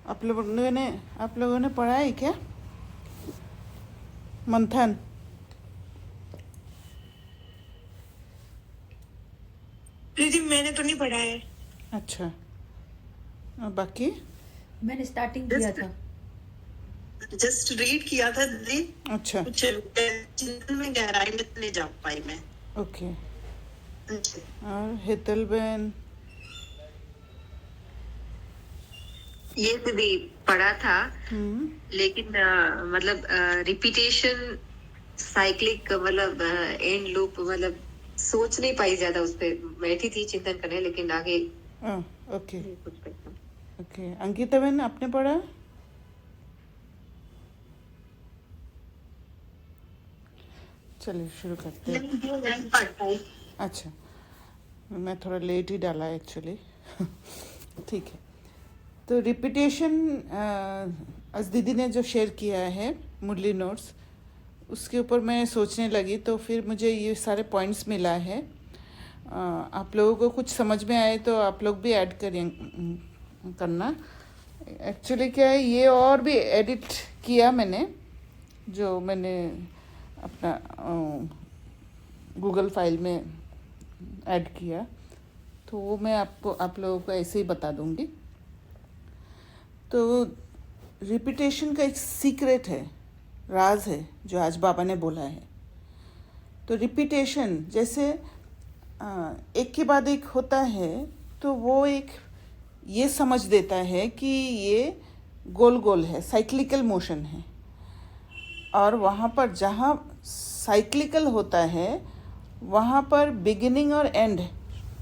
आप लोगों ने पढ़ा है क्या मंथन? दीदी मैंने तो नहीं पढ़ा है। अच्छा, और बाकी? मैंने स्टार्टिंग किया जस्ट था। जस्ट रीड किया था दीदी। अच्छा, कुछ चिंतन में गहराई में नहीं जा पाई मैं। ओके। अच्छा। और हेतल बहन? ये दीदी पढ़ा था, हम्म, लेकिन मतलब रिपीटेशन साइक्लिक मतलब एंड लूप मतलब सोच नहीं पाई ज्यादा उस पे। बैठी थी चिंतन करने, लेकिन आगे ओके नहीं कुछ पैसा। ओके। अंकिता बहन, आपने पढ़ा? चलिए शुरू करते हैं। नहीं जो नहीं पढ़ पाई। अच्छा, मैं थोड़ा लेट ही डाला एक्चुअली। ठीक है, तो रिपीटेशन आज दीदी ने जो शेयर किया है मुरली नोट्स, उसके ऊपर मैं सोचने लगी तो फिर मुझे ये सारे पॉइंट्स मिला है। आप लोगों को कुछ समझ में आए तो आप लोग भी ऐड करना। एक्चुअली क्या है, ये और भी एडिट किया मैंने, जो मैंने अपना गूगल फाइल में ऐड किया, तो वो मैं आप लोगों को ऐसे ही बता दूंगी। तो रिपीटेशन का एक सीक्रेट है, राज है, जो आज बाबा ने बोला है। तो रिपीटेशन जैसे एक के बाद एक होता है, तो वो एक ये समझ देता है कि ये गोल गोल है, साइक्लिकल मोशन है। और वहाँ पर जहाँ साइक्लिकल होता है, वहाँ पर बिगिनिंग और एंड,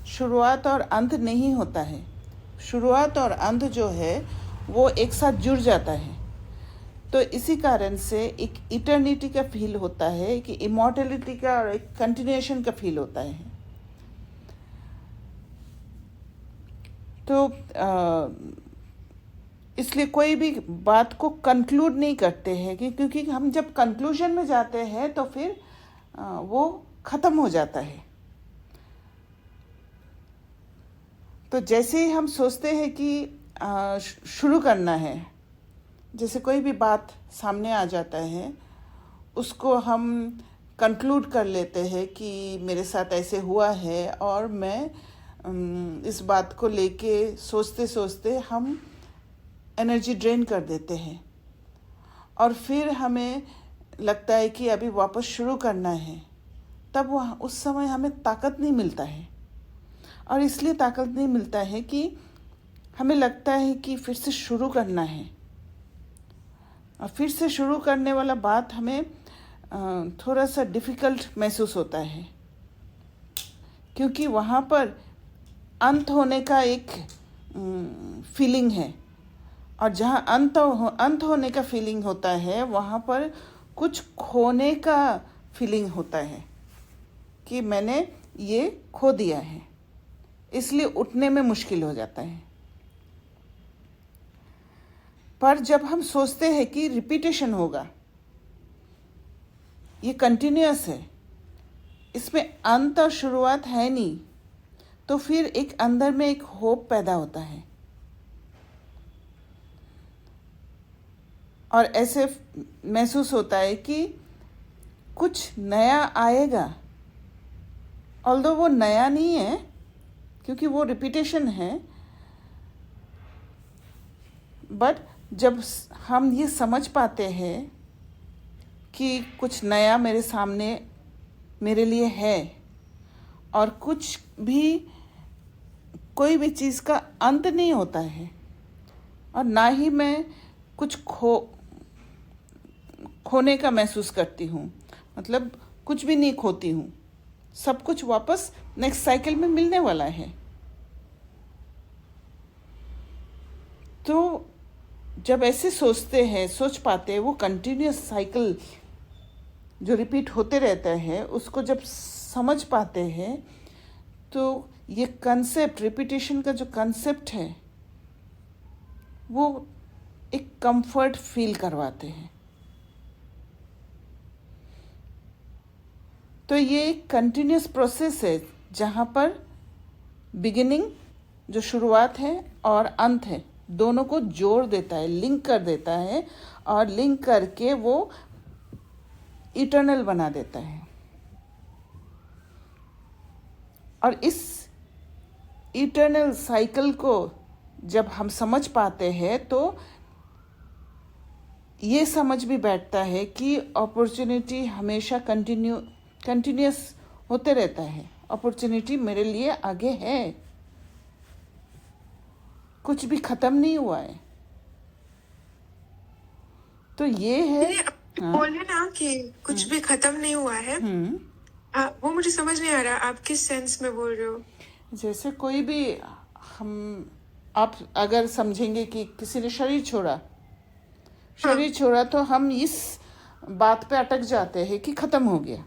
शुरुआत और अंत नहीं होता है। शुरुआत और अंत जो है वो एक साथ जुड़ जाता है। तो इसी कारण से एक इटर्निटी का फील होता है, कि इमॉर्टलिटी का और एक कंटिन्यूएशन का फील होता है। तो इसलिए कोई भी बात को कंक्लूड नहीं करते हैं, क्योंकि हम जब कंक्लूजन में जाते हैं तो फिर वो ख़त्म हो जाता है। तो जैसे ही हम सोचते हैं कि शुरू करना है, जैसे कोई भी बात सामने आ जाता है, उसको हम कंक्लूड कर लेते हैं कि मेरे साथ ऐसे हुआ है, और मैं इस बात को लेके सोचते सोचते हम एनर्जी ड्रेन कर देते हैं, और फिर हमें लगता है कि अभी वापस शुरू करना है। तब वो उस समय हमें ताकत नहीं मिलता है, और इसलिए ताकत नहीं मिलता है कि हमें लगता है कि फिर से शुरू करना है। और फिर से शुरू करने वाला बात हमें थोड़ा सा डिफ़िकल्ट महसूस होता है, क्योंकि वहाँ पर अंत होने का एक फीलिंग है। और जहाँ अंत होने का फीलिंग होता है, वहाँ पर कुछ खोने का फीलिंग होता है, कि मैंने ये खो दिया है, इसलिए उठने में मुश्किल हो जाता है। पर जब हम सोचते हैं कि रिपीटेशन होगा, ये कंटिन्यूअस है, इसमें अंत और शुरुआत है नहीं, तो फिर एक अंदर में एक होप पैदा होता है, और ऐसे महसूस होता है कि कुछ नया आएगा। ऑल्दो वो नया नहीं है, क्योंकि वो रिपीटेशन है, बट जब हम ये समझ पाते हैं कि कुछ नया मेरे सामने मेरे लिए है, और कुछ भी, कोई भी चीज़ का अंत नहीं होता है, और ना ही मैं कुछ खोने का महसूस करती हूँ, मतलब कुछ भी नहीं खोती हूँ, सब कुछ वापस नेक्स्ट साइकिल में मिलने वाला है। तो जब ऐसे सोच पाते हैं, वो कंटिन्यूस साइकिल जो रिपीट होते रहता है, उसको जब समझ पाते हैं, तो ये कंसेप्ट, रिपीटेशन का जो कंसेप्ट है, वो एक कंफर्ट फील करवाते हैं। तो ये एक कंटिन्यूस प्रोसेस है, जहाँ पर बिगिनिंग जो शुरुआत है और अंत है, दोनों को जोड़ देता है, लिंक कर देता है, और लिंक करके वो इटर्नल बना देता है। और इस इटर्नल साइकिल को जब हम समझ पाते हैं तो ये समझ भी बैठता है कि अपॉर्चुनिटी हमेशा कंटिन्यूस होते रहता है। अपॉर्चुनिटी मेरे लिए आगे है, कुछ भी खत्म नहीं हुआ है। तो ये है। आप बोले ना कि कुछ भी खत्म नहीं हुआ है, वो मुझे समझ नहीं आ रहा, आप किस सेंस में बोल रहे हो? जैसे कोई भी आप अगर समझेंगे कि किसी ने शरीर छोड़ा तो हम इस बात पे अटक जाते हैं कि खत्म हो गया,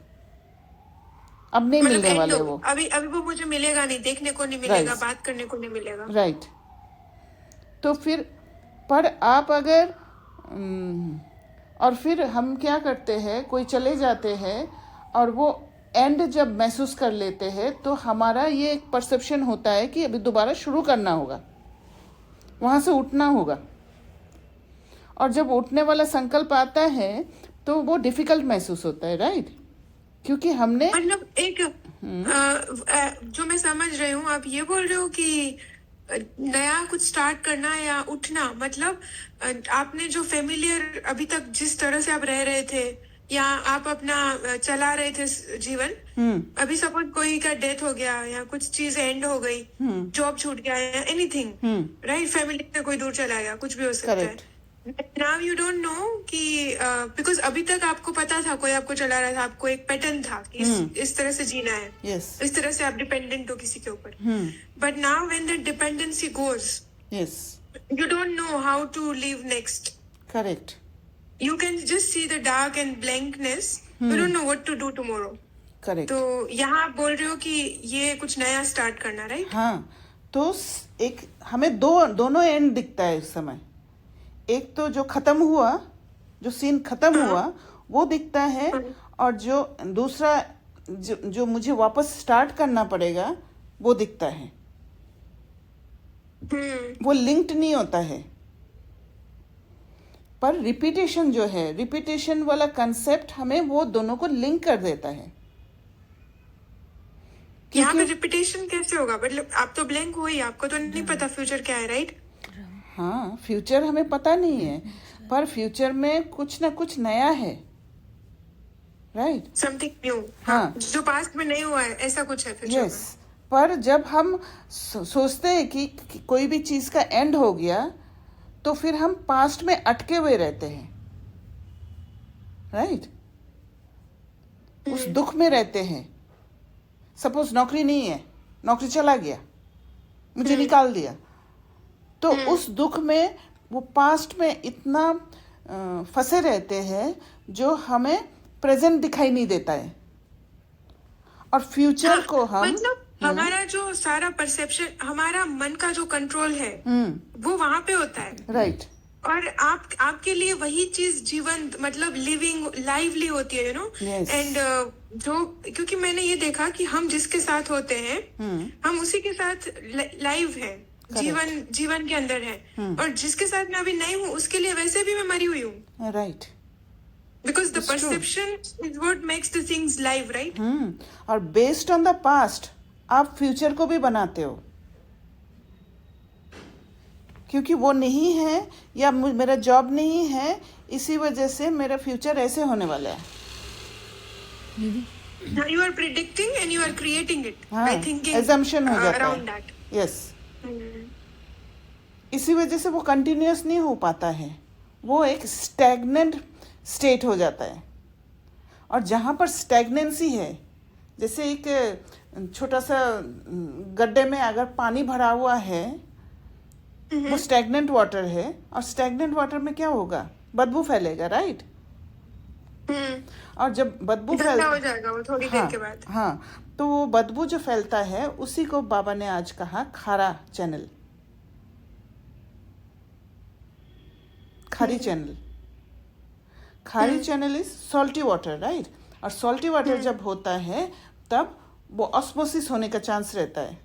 अब नहीं मतलब मिलने वाले वो। अभी वो मुझे मिलेगा नहीं, देखने को नहीं मिलेगा, Right. बात करने को नहीं मिलेगा। राइट। तो फिर पर आप अगर और फिर हम क्या करते हैं, कोई चले जाते हैं और वो एंड जब महसूस कर लेते हैं तो हमारा ये एक परसेप्शन होता है कि अभी दोबारा शुरू करना होगा, वहाँ से उठना होगा। और जब उठने वाला संकल्प आता है तो वो डिफिकल्ट महसूस होता है, राइट? क्योंकि हमने मतलब एक जो मैं समझ रही हूँ, आप ये बोल रहे हो कि नया कुछ स्टार्ट करना या उठना, मतलब आपने जो फेमिलियर अभी तक जिस तरह से आप रह रहे थे या आप अपना चला रहे थे जीवन, अभी सपोज कोई का डेथ हो गया या कुछ चीज एंड हो गई, जॉब छूट गया या एनीथिंग, राइट, फैमिली में कोई दूर चला गया, कुछ भी हो सकता Correct. है। नाउ यू डोंट नो कि बिकॉज अभी तक आपको पता था, कोई आपको चला रहा था, आपको एक पैटर्न था कि इस तरह से जीना है, यस इस तरह से आप डिपेंडेंट हो किसी के ऊपर। But now when the dependency goes, yes you don't know how to live next. Correct You can just see the dark and blankness. You don't know what to do tomorrow. Correct. तो यहाँ आप बोल रहे हो कि ये कुछ नया स्टार्ट करना, राइट? हाँ, तो एक हमें दोनों एंड दिखता है इस समय। एक तो जो खत्म हुआ, जो सीन खत्म हुआ वो दिखता है, और जो दूसरा जो मुझे वापस स्टार्ट करना पड़ेगा वो दिखता है। वो लिंक्ड नहीं होता है। पर रिपीटेशन जो है, रिपीटेशन वाला कंसेप्ट हमें वो दोनों को लिंक कर देता है। यहाँ पे रिपीटेशन कैसे होगा? मतलब आप तो ब्लैंक हो ही, आपको तो नहीं पता फ्यूचर क्या है, राइट? हाँ, फ्यूचर हमें पता नहीं है, पर फ्यूचर में कुछ ना कुछ नया है, राइट? Something new. हाँ। जो पास्ट में नहीं हुआ है, ऐसा कुछ है फ्यूचर यस। पर जब हम सोचते हैं कि कोई भी चीज का एंड हो गया तो फिर हम पास्ट में अटके हुए रहते हैं, राइट? उस दुख में रहते हैं। सपोज नौकरी नहीं है, नौकरी चला गया, मुझे निकाल दिया, तो उस दुख में वो पास्ट में इतना फंसे रहते हैं जो हमें प्रेजेंट दिखाई नहीं देता है। और फ्यूचर को हम मतलब हमारा जो सारा परसेप्शन, हमारा मन का जो कंट्रोल है, वो वहां पे होता है, राइट? और आपके लिए वही चीज जीवन, मतलब लिविंग, लाइवली होती है, यू नो। Yes. एंड जो, क्योंकि मैंने ये देखा कि हम जिसके साथ होते हैं, हम उसी के साथ लाइव है, जीवन के अंदर है। और जिसके साथ मैं अभी नहीं हूँ, उसके लिए वैसे भी मैं मरी हुई हूँ, right. Because the perception is what makes the things live, right? और बेस्ड ऑन द पास्ट आप फ्यूचर को भी बनाते हो, क्योंकि वो नहीं है या मेरा जॉब नहीं है, इसी वजह से मेरा फ्यूचर ऐसे होने वाला है। You are predicting and you are creating it हाँ, by thinking assumption हो जाता around है। that. यस। इसी वजह से वो कंटिन्यूअस नहीं हो पाता है, वो एक स्टैग्नेंट स्टेट हो जाता है। और जहाँ पर स्टैग्नेंसी है, जैसे एक छोटा सा गड्ढे में अगर पानी भरा हुआ है, वो स्टैग्नेंट वाटर है, और स्टैग्नेंट वाटर में क्या होगा? बदबू फैलेगा, राइट? और जब बदबू गंदा हो जाएगा वो थोड़ी देर के बाद। हाँ, तो वो बदबू जो फैलता है उसी को बाबा ने आज कहा खारा channel, Khari channel. Khari channel is salty water, right? और सॉल्टी वाटर जब होता है तब वो ऑस्मोसिस होने का चांस रहता है।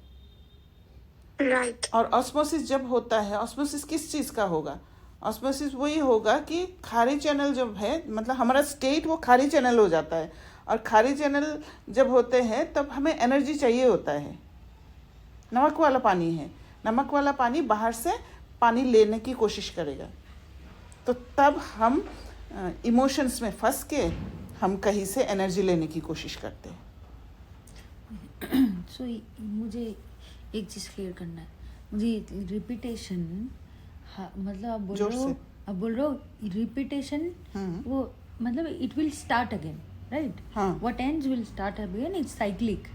राइट। और ऑस्मोसिस जब होता है, ऑस्मोसिस किस चीज़ का होगा? ऑस्मोसिस वही होगा कि खारी चैनल जब है, मतलब हमारा स्टेट वो खारी चैनल हो जाता है, और खारी चैनल जब होते हैं तब हमें एनर्जी चाहिए होता है। नमक वाला पानी है, नमक वाला पानी बाहर से पानी लेने की कोशिश करेगा, तो तब हम इमोशंस में फंस के हम कहीं से एनर्जी लेने की कोशिश करते हैं। सो मुझे एक चीज़ क्लियर करना है, मुझे रिपीटेशन, मतलब आप बोल जोर रहे हो, से। आप बोल रहे हो रिपीटेशन, वो मतलब it will start again, right? हाँ। What ends will start again, it's cyclic.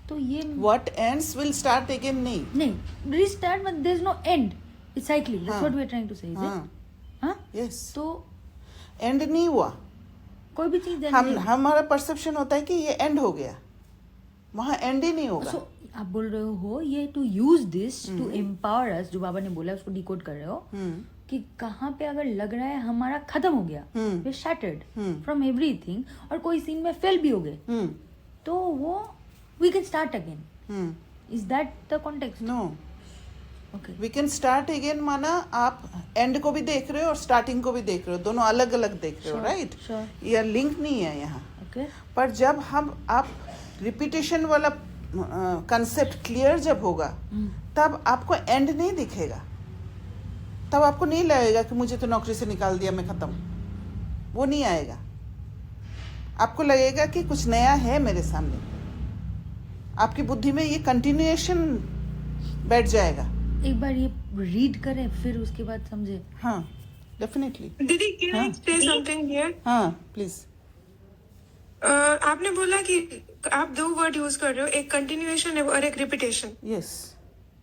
तो ये what ends will start again नहीं। रीस्टार्ट, मतलब there is no end, it's cyclic, that's हाँ। What we are trying to say, is हाँ it? हाँ, yes, तो end नहीं हुआ। कोई भी चीज हमारा परसेप्शन होता है कि ये एंड हो गया, वहाँ एंड ही नहीं होगा। सो आप बोल रहे हो ये to use this to empower us, जो बाबा ने बोला उसको डिकोड कर रहे हो कि कहाँ पे अगर लग रहा है हमारा खत्म हो गया, वी शैटर्ड फ्रॉम एवरीथिंग, और कोई सीन में फेल भी हो गए, तो वो we can start again. Is that the context? No, okay, we can start again माना आप एंड को भी देख रहे हो और स्टार्टिंग को भी देख रहे हो, दोनों अलग अलग देख रहे हो, Sure, राइट? sure. ये लिंक नहीं है यहाँ। ओके, पर जब आप रिपीटेशन वाला कंसेप्ट क्लियर जब होगा, तब आपको एंड नहीं दिखेगा, तब आपको नहीं लगेगा कि मुझे तो नौकरी से निकाल दिया, मैं खत्म, वो नहीं आएगा। आपको लगेगा कि कुछ नया है मेरे सामने, आपकी बुद्धि में ये कंटिन्यूएशन बैठ जाएगा। एक बार ये रीड करें फिर उसके बाद समझे। हाँ, डेफिनेटली। दीदी, कैन आई से समथिंग हियर? हाँ, प्लीज। आपने बोला कि आप दो वर्ड यूज कर रहे हो, एक कंटिन्यूएशन और एक रिपीटेशन। यस,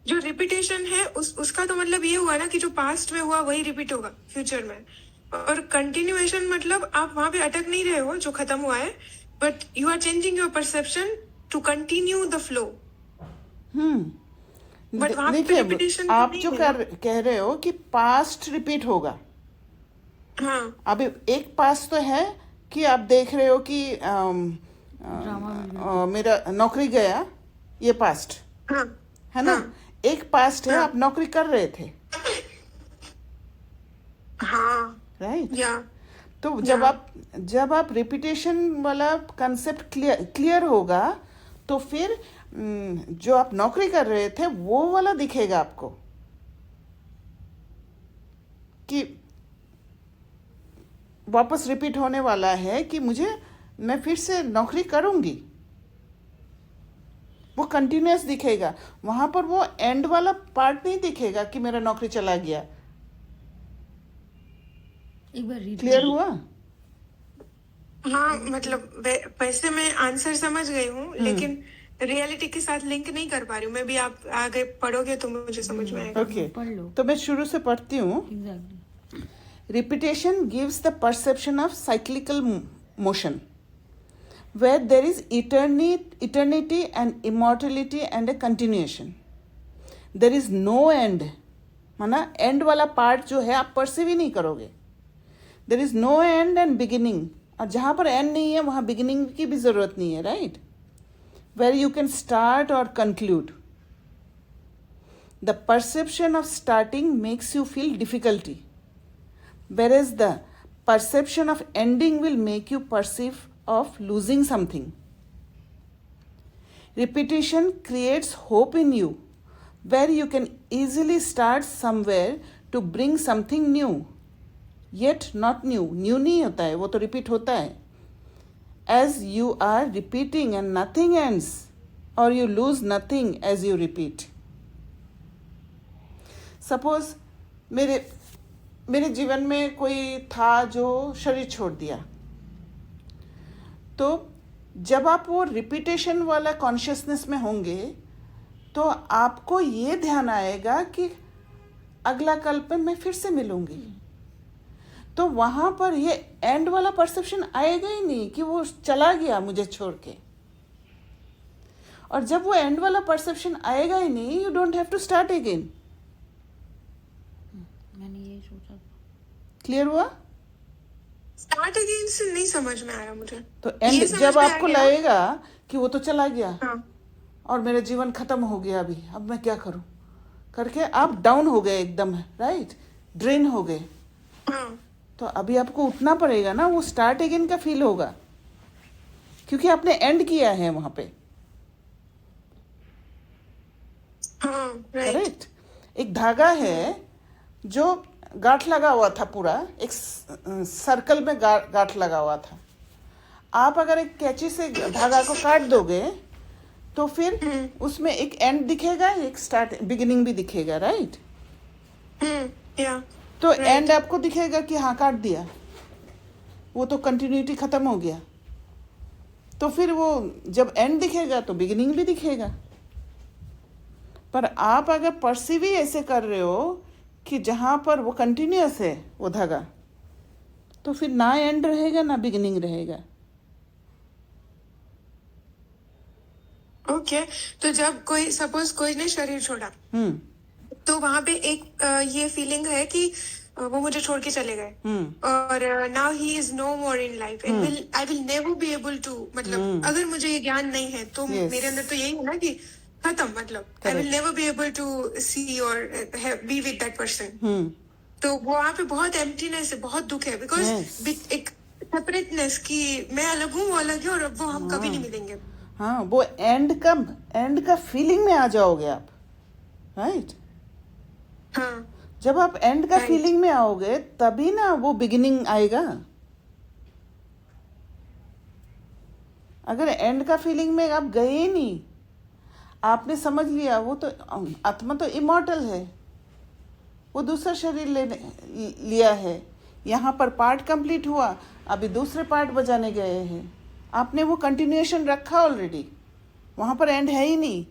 जो रिपीटेशन है उसका तो मतलब ये हुआ ना कि जो पास्ट में हुआ वही रिपीट होगा फ्यूचर में, और कंटिन्यूएशन मतलब आप वहां पे अटक नहीं रहे हो जो खत्म हुआ है, but you are changing your perception to continue the flow. But वहां पे देखिए, रिपीटेशन आप जो कह रहे हो कि पास्ट रिपीट होगा, हाँ अभी एक पास्ट तो है कि आप देख रहे हो कि मेरा नौकरी गया, ये पास्ट हाँ है ना। एक पास्ट है, आप नौकरी कर रहे थे, हाँ राइट? या तो जब आप रिपीटेशन वाला कंसेप्ट क्लियर होगा, तो फिर जो आप नौकरी कर रहे थे वो वाला दिखेगा आपको कि वापस रिपीट होने वाला है, कि मैं फिर से नौकरी करूंगी, वो कंटिन्यूअस दिखेगा। वहां पर वो एंड वाला पार्ट नहीं दिखेगा कि मेरा नौकरी चला गया। एक बार रीड क्लियर हुआ? हाँ, मतलब वैसे मैं आंसर समझ गई हूँ, लेकिन रियलिटी के साथ लिंक नहीं कर पा रही हूँ। मैं भी आप आगे पढ़ोगे तो मुझे समझ में आएगा। ओके, पढ़ लो। तो मैं शुरू से पढ़ती हूँ। Exactly. Repetition gives the perception of cyclical motion, where there is eternity and immortality and a continuation. There is no end, माना end वाला part जो है आप perceive ही नहीं करोगे। There is no end and beginning, और जहाँ पर end नहीं है वहाँ beginning की भी ज़रूरत नहीं है, right? Where you can start or conclude. The perception of starting makes you feel difficulty, whereas the perception of ending will make you perceive of losing something. Repetition creates hope in you, where you can easily start somewhere to bring something new, yet not new. New नहीं होता है, वो तो repeat होता है. As you are repeating and nothing ends, or you lose nothing as you repeat. Suppose मेरे जीवन में कोई था जो शरीर छोड़ दिया, तो जब आप वो रिपीटेशन वाला कॉन्शियसनेस में होंगे, तो आपको ये ध्यान आएगा कि अगला कल्प में मैं फिर से मिलूंगी। तो वहां पर ये एंड वाला परसेप्शन आएगा ही नहीं कि वो चला गया मुझे छोड़ के। और जब वो एंड वाला परसेप्शन आएगा ही नहीं, you don't have to start again. मैंने ये सोचा। क्लियर हुआ? स्टार्ट अगेन से नहीं समझ में आया मुझे। तो ये एंड समझ जब में आ आपको गया। लगेगा कि वो तो चला गया, हाँ और मेरा जीवन खत्म हो गया, अभी अब मैं क्या करूं करके आप डाउन हो गए एकदम, राइट, ड्रेन हो गए। हाँ तो अभी आपको उठना पड़ेगा ना, वो स्टार्ट अगेन का फील होगा, क्योंकि आपने एंड किया है वहां पे, हाँ राइट करेक्ट। एक धागा है जो गांठ लगा हुआ था, पूरा एक सर्कल में गांठ लगा हुआ था। आप अगर एक कैंची से धागा को काट दोगे तो फिर उसमें एक एंड दिखेगा, एक स्टार्ट बिगिनिंग भी दिखेगा, राइट। या तो एंड आपको दिखेगा कि हाँ काट दिया, वो तो कंटिन्यूटी खत्म हो गया। तो फिर वो जब एंड दिखेगा तो बिगिनिंग भी दिखेगा। पर आप अगर परसीव ही ऐसे कर रहे हो कि जहां पर वो कंटिन्यूअस है वो धागा, तो फिर ना एंड रहेगा ना बिगिनिंग रहेगा। ओके तो जब कोई सपोज कोई ने शरीर छोड़ा तो वहां पे एक ये फीलिंग है कि वो मुझे छोड़ के चले गए और now he is no more in life and I will never be able to, मतलब अगर मुझे ये ज्ञान नहीं है तो Yes. मेरे अंदर तो यही है ना कि खत्म, मतलब I will never be able to see और बी विद दैट पर्सन। तो वहाँ पे बहुत एम्प्टीनेस है, बहुत दुख है, बिकॉज Yes. एक सेपरेटनेस कि मैं अलग हूँ वो अलग है और अब वो हम कभी नहीं मिलेंगे। हाँ, वो एंड का फीलिंग में आ जाओगे आप, राइट। हाँ जब आप एंड का Right. फीलिंग में आओगे तभी ना वो बिगिनिंग आएगा। अगर एंड का फीलिंग में आप गए ही नहीं, आपने समझ लिया वो तो आत्मा तो इमॉर्टल है, वो दूसरा शरीर लिया है, यहाँ पर पार्ट कंप्लीट हुआ, अभी दूसरे पार्ट बजाने गए हैं, आपने वो कंटिन्यूएशन रखा ऑलरेडी, वहाँ पर एंड है ही नहीं।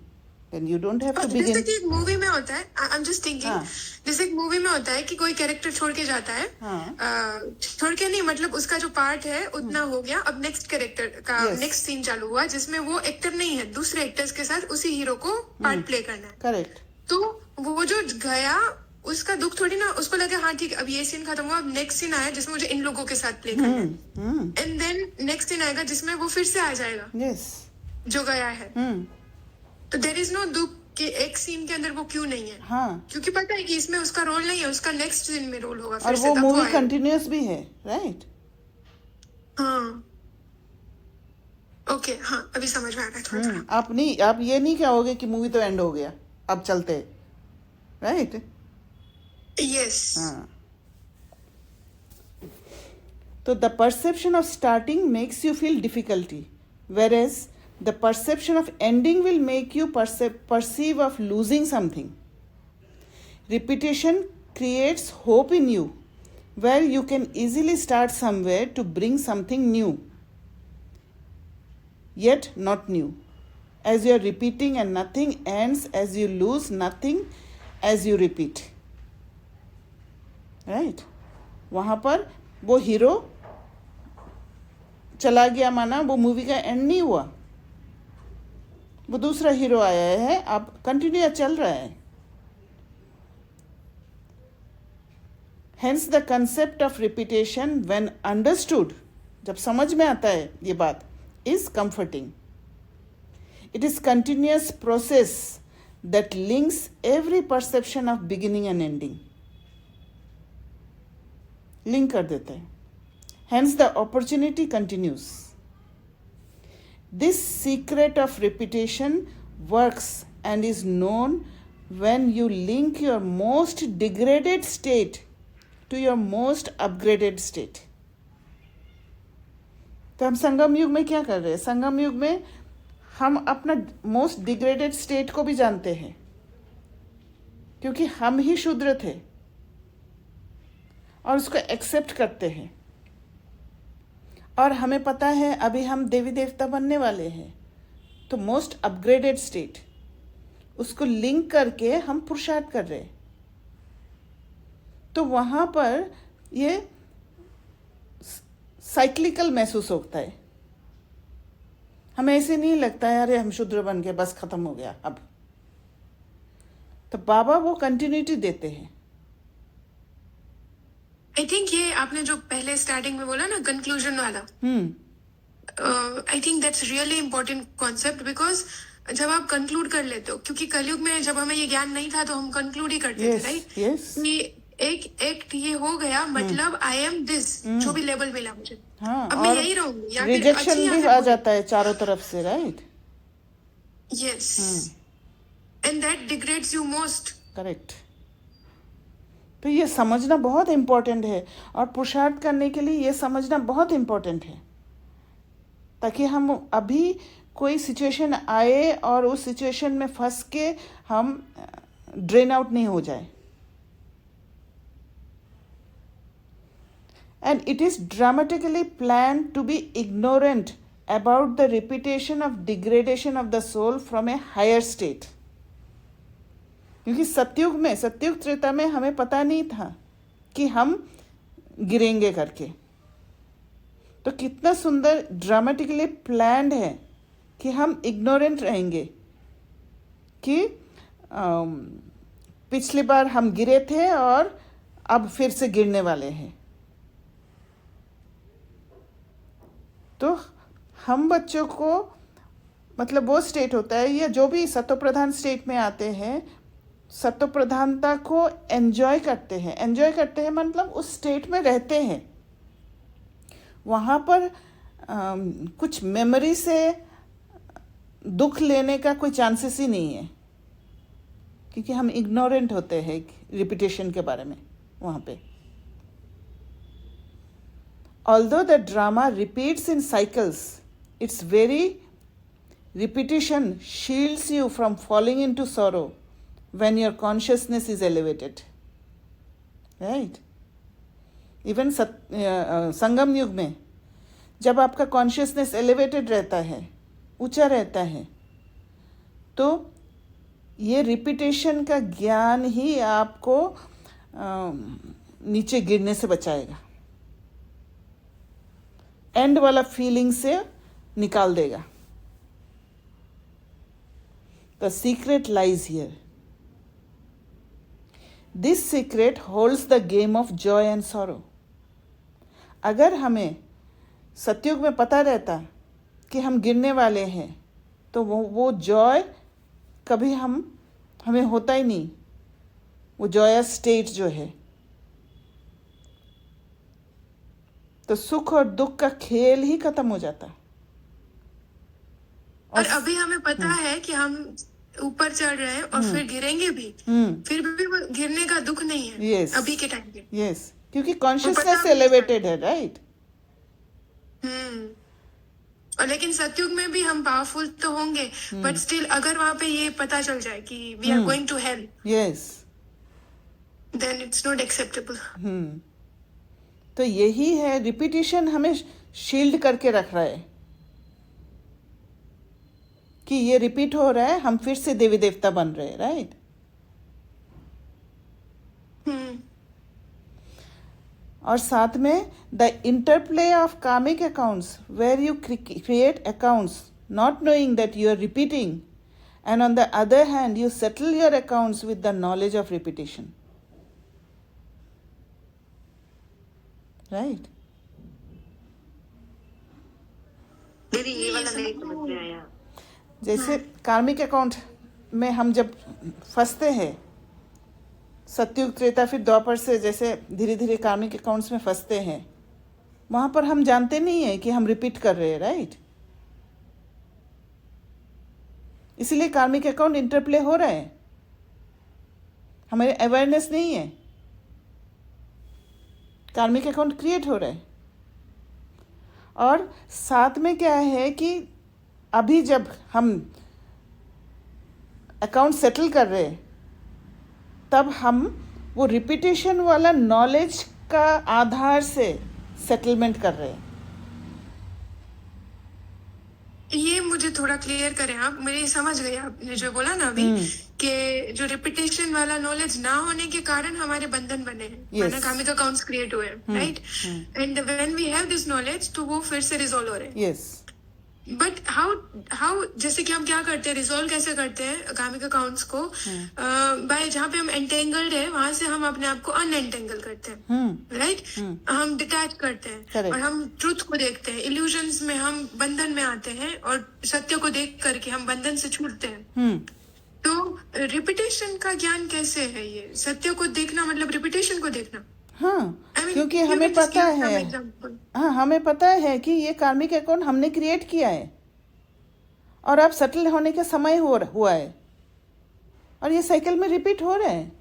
Then you don't have to जैसे begin. कि एक मूवी में होता है, आई एम जस्ट थिंकिंग, हाँ. जैसे एक मूवी में होता है कि कोई कैरेक्टर छोड़ के जाता है, हाँ. छोड़ के नहीं, मतलब उसका जो पार्ट है उतना हो गया, अब नेक्स्ट कैरेक्टर का Yes. नेक्स्ट सीन चालू हुआ जिसमें वो एक्टर नहीं है, दूसरे एक्टर्स के साथ उसी हीरो को पार्ट प्ले करना है। करेक्ट। तो वो जो गया उसका दुख थोड़ी ना, उसको लगे हाँ ठीक अब ये सीन खत्म हुआ, अब नेक्स्ट सीन आया जिसमें मुझे इन लोगों के साथ प्ले करना है, एंड देन नेक्स्ट सीन आएगा जिसमें वो फिर से आ जाएगा यस। जो गया है। तो देयर इज नो दुख कि एक सीन के अंदर वो क्यों नहीं है, हाँ, क्योंकि पता है कि इसमें उसका रोल नहीं है, उसका नेक्स्ट सीन में रोल होगा और फिर से, वो तब मूवी आएगा। कंटिन्यूअस भी है, राइट। हाँ ओके, हाँ अभी समझ में आ रहा है थोड़ा थोड़ा। आप ये नहीं कहोगे कि मूवी तो एंड हो गया अब चलते, राइट। यस हाँ, तो the perception of starting makes you feel difficulty, whereas the perception of ending will make you perceive of losing something. Repetition creates hope in you, where you can easily start somewhere to bring something new, yet not new, as you are repeating and nothing ends, as you lose nothing as you repeat, right? वहाँ पर वो hero चला गया, माना वो movie का and नहीं हुआ, वो दूसरा हीरो आया है, अब कंटिन्यू चल रहा है। Hence the concept of repetition when understood, जब समझ में आता है ये बात, is comforting. It is continuous process that links every perception of beginning and ending, link कर देते हैं। Hence the opportunity continues. This secret of repetition works and is known when you link your most degraded state to your most upgraded state. तो हम संगम युग में क्या कर रहे हैं? संगम युग में हम अपना मोस्ट डिग्रेडेड स्टेट को भी जानते हैं, क्योंकि हम ही शूद्र थे और उसको एक्सेप्ट करते हैं, और हमें पता है अभी हम देवी देवता बनने वाले हैं, तो मोस्ट अपग्रेडेड स्टेट, उसको लिंक करके हम पुरुषार्थ कर रहे हैं। तो वहाँ पर ये साइक्लिकल महसूस होता है, हमें ऐसे नहीं लगता है अरे हम शूद्र बन गए बस खत्म हो गया अब। तो बाबा वो कंटिन्यूटी देते हैं। आई थिंक ये आपने जो पहले स्टार्टिंग में बोला ना कंक्लूजन वाला, I think that's really important concept, because जब आप कंक्लूड कर लेते हो, क्योंकि कलयुग में जब हमें ये ज्ञान नहीं था तो हम कंक्लूड ही करते थे, यस राइट? यस एक एक्ट ये हो गया, मतलब आई एम दिस, जो भी लेबल मिला मुझे, हाँ, अब मैं और यही रहूंगी, या फिर रिजेक्शन अच्छी या भी फिर आ बुरी। जाता है चारों तरफ से, right? Yes, and that degrades you most. Correct. तो ये समझना बहुत इम्पोर्टेंट है, और पुरुषार्थ करने के लिए ये समझना बहुत इम्पोर्टेंट है, ताकि हम अभी कोई सिचुएशन आए और उस सिचुएशन में फंस के हम ड्रेन आउट नहीं हो जाए। And it is dramatically planned to be ignorant about the repetition of degradation of the soul from a higher state. क्योंकि सत्युग त्रेता में हमें पता नहीं था कि हम गिरेंगे करके। तो कितना सुंदर ड्रामेटिकली प्लान्ड है कि हम इग्नोरेंट रहेंगे कि पिछली बार हम गिरे थे और अब फिर से गिरने वाले हैं। तो हम बच्चों को, मतलब वो स्टेट होता है, या जो भी सत्व प्रधान स्टेट में आते हैं, सत्व प्रधानता को एंजॉय करते हैं मतलब उस स्टेट में रहते हैं। वहाँ पर कुछ मेमोरी से दुख लेने का कोई चांसेस ही नहीं है, क्योंकि हम इग्नोरेंट होते हैं रिपीटेशन के बारे में वहाँ पे। Although the drama repeats in cycles, its very repetition shields you from falling into sorrow when your consciousness is elevated. Right? Even संगम युग में जब आपका कॉन्शियसनेस एलिवेटेड रहता है, ऊंचा रहता है, तो ये रिपीटेशन का ज्ञान ही आपको नीचे गिरने से बचाएगा, एंड वाला फीलिंग से निकाल देगा। The secret lies here. This secret holds the game of Joy and sorrow. अगर हमें सतयुग में पता रहता कि हम गिरने वाले हैं, तो वो जॉय कभी हमें होता ही नहीं, वो जॉयस स्टेट जो है। तो सुख और दुख का खेल ही खत्म हो जाता। और अभी हमें पता है कि हम ऊपर चढ़ रहे हैं और फिर गिरेंगे भी, फिर भी वो गिरने का दुख नहीं है। Yes. अभी के टाइम पे। यस, क्योंकि कॉन्शियसनेस एलिवेटेड है, राइट? और लेकिन सतयुग में भी हम पावरफुल तो होंगे, बट स्टिल अगर वहां पे ये पता चल जाए कि we are going to hell, yes, then it's not acceptable. तो यही है, रिपीटिशन हमें शील्ड करके रख रहा है कि ये रिपीट हो रहा है, हम फिर से देवी देवता बन रहे हैं, राइट? और साथ में the interplay of karmic accounts where you create accounts not knowing that you are repeating, and on the other hand you settle your accounts with the knowledge of repetition, right? दीदी ये वाला नहीं समझ में आया। जैसे कार्मिक अकाउंट में हम जब फंसते हैं, सतयुग त्रेता फिर द्वापर से जैसे धीरे धीरे कार्मिक अकाउंट्स में फंसते हैं, वहाँ पर हम जानते नहीं है कि हम रिपीट कर रहे हैं, राइट? इसीलिए कार्मिक अकाउंट इंटरप्ले हो रहा है, हमें अवेयरनेस नहीं है, कार्मिक अकाउंट क्रिएट हो रहा है। और साथ में क्या है कि अभी जब हम अकाउंट सेटल कर रहे हैं, तब हम वो रिपीटेशन वाला नॉलेज का आधार से सेटलमेंट कर रहे हैं। ये मुझे थोड़ा क्लियर करें आप, मेरी समझ गई आपने जो बोला ना अभी, कि जो रिपीटेशन वाला नॉलेज ना होने के कारण हमारे बंधन बने हैं, Yes. कार्मिक अकाउंट्स क्रिएट हुए हैं, right? And when we have this knowledge, तो वो फिर से रिजॉल्व हो रहे हैं। यस, बट हाउ जैसे कि हम क्या करते हैं, रिजोल्व कैसे करते हैं कामिक अकाउंट्स को, बाय जहाँ पे हम एंटेंगल्ड है वहां से हम अपने आप को अनएंटेंगल करते हैं, राइट? हम डिटैच करते हैं Correct. और हम ट्रुथ को देखते हैं, इल्यूजन्स में हम बंधन में आते हैं और सत्य को देख करके हम बंधन से छूटते हैं। तो रिपीटेशन का ज्ञान कैसे है? ये सत्य को देखना मतलब रिपीटेशन को देखना। हाँ, I mean, क्योंकि you हमें can just पता give some है, example. हाँ हमें पता है कि ये कार्मिक अकाउंट हमने क्रिएट किया है और अब सेटल होने का समय हुआ है और ये साइकिल में रिपीट हो रहा है।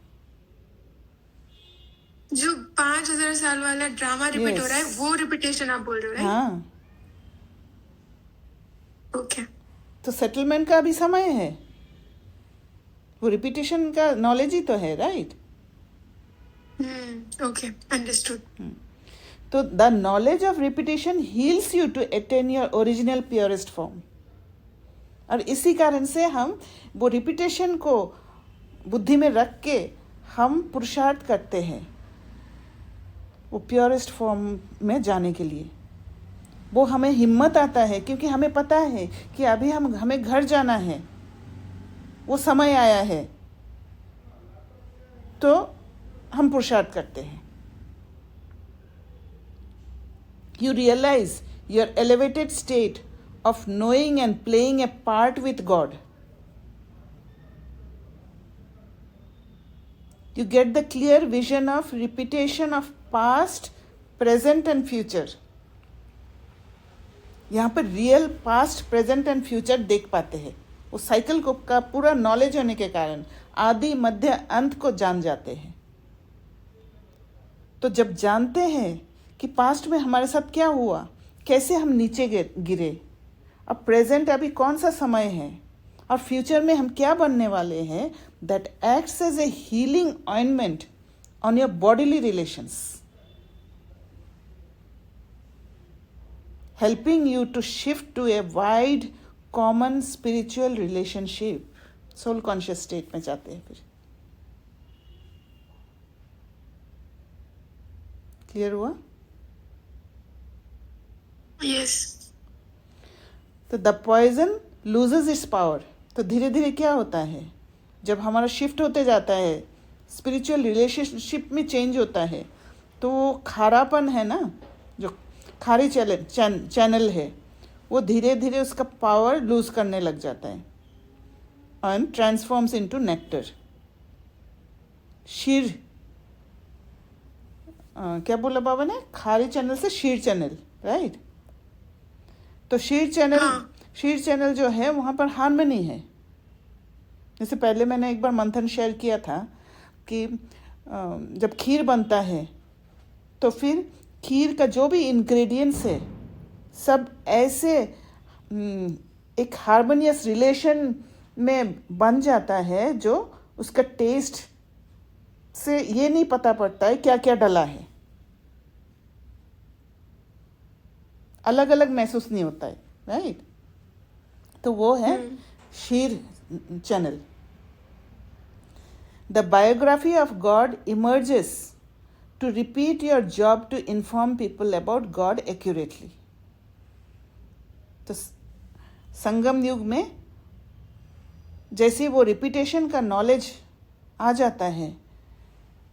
जो 5000 साल वाला ड्रामा रिपीट Yes. हो रहा है वो रिपीटेशन आप बोल रहे हो, राइट? हाँ, ओके। तो सेटलमेंट का भी समय है, वो रिपीटेशन का नॉलेज ही तो है, राइट? Okay, understood. तो the knowledge of repetition heals you to attain your original purest form. और इसी कारण से हम वो रिपीटेशन को बुद्धि में रख के हम पुरुषार्थ करते हैं वो प्योरेस्ट फॉर्म में जाने के लिए। वो हमें हिम्मत आता है क्योंकि हमें पता है कि अभी हमें घर जाना है, वो समय आया है, तो हम पुरुषार्थ करते हैं। You realize your elevated state of knowing and playing a part with God. You get the clear vision of repetition of past, present and future. यहाँ पर real past, present and future देख पाते हैं। वो साइकिल को का पूरा knowledge होने के कारण आदि मध्य अंत को जान जाते हैं। तो जब जानते हैं कि पास्ट में हमारे साथ क्या हुआ, कैसे हम नीचे गिरे, अब प्रेजेंट अभी कौन सा समय है और फ्यूचर में हम क्या बनने वाले हैं, that acts as a healing ointment on your bodily relations, helping you to shift to a wide common spiritual relationship. soul conscious state में जाते हैं फिर। क्लियर हुआ? यस। तो the poison loses its power. तो धीरे धीरे क्या होता है, जब हमारा शिफ्ट होते जाता है, स्पिरिचुअल रिलेशनशिप में चेंज होता है, तो वो खारापन है ना, जो खारी चैनल है, वो धीरे धीरे उसका पावर लूज करने लग जाता है एंड ट्रांसफॉर्म्स इनटू नेक्टर। शीर क्या बोला बाबा ने, खारी चैनल से शीर चैनल, राइट? तो शीर चैनल जो है वहाँ पर हार्मनी है। जैसे पहले मैंने एक बार मंथन शेयर किया था कि जब खीर बनता है तो फिर खीर का जो भी इंग्रेडिएंट्स है सब ऐसे एक हार्मोनियस रिलेशन में बन जाता है, जो उसका टेस्ट से ये नहीं पता पड़ता है क्या क्या डला है, अलग अलग महसूस नहीं होता है, राइट? तो वो है sheer channel. The biography of God emerges to repeat your job to inform people about God accurately. तो संगम युग में जैसे वो रिपीटेशन का नॉलेज आ जाता है,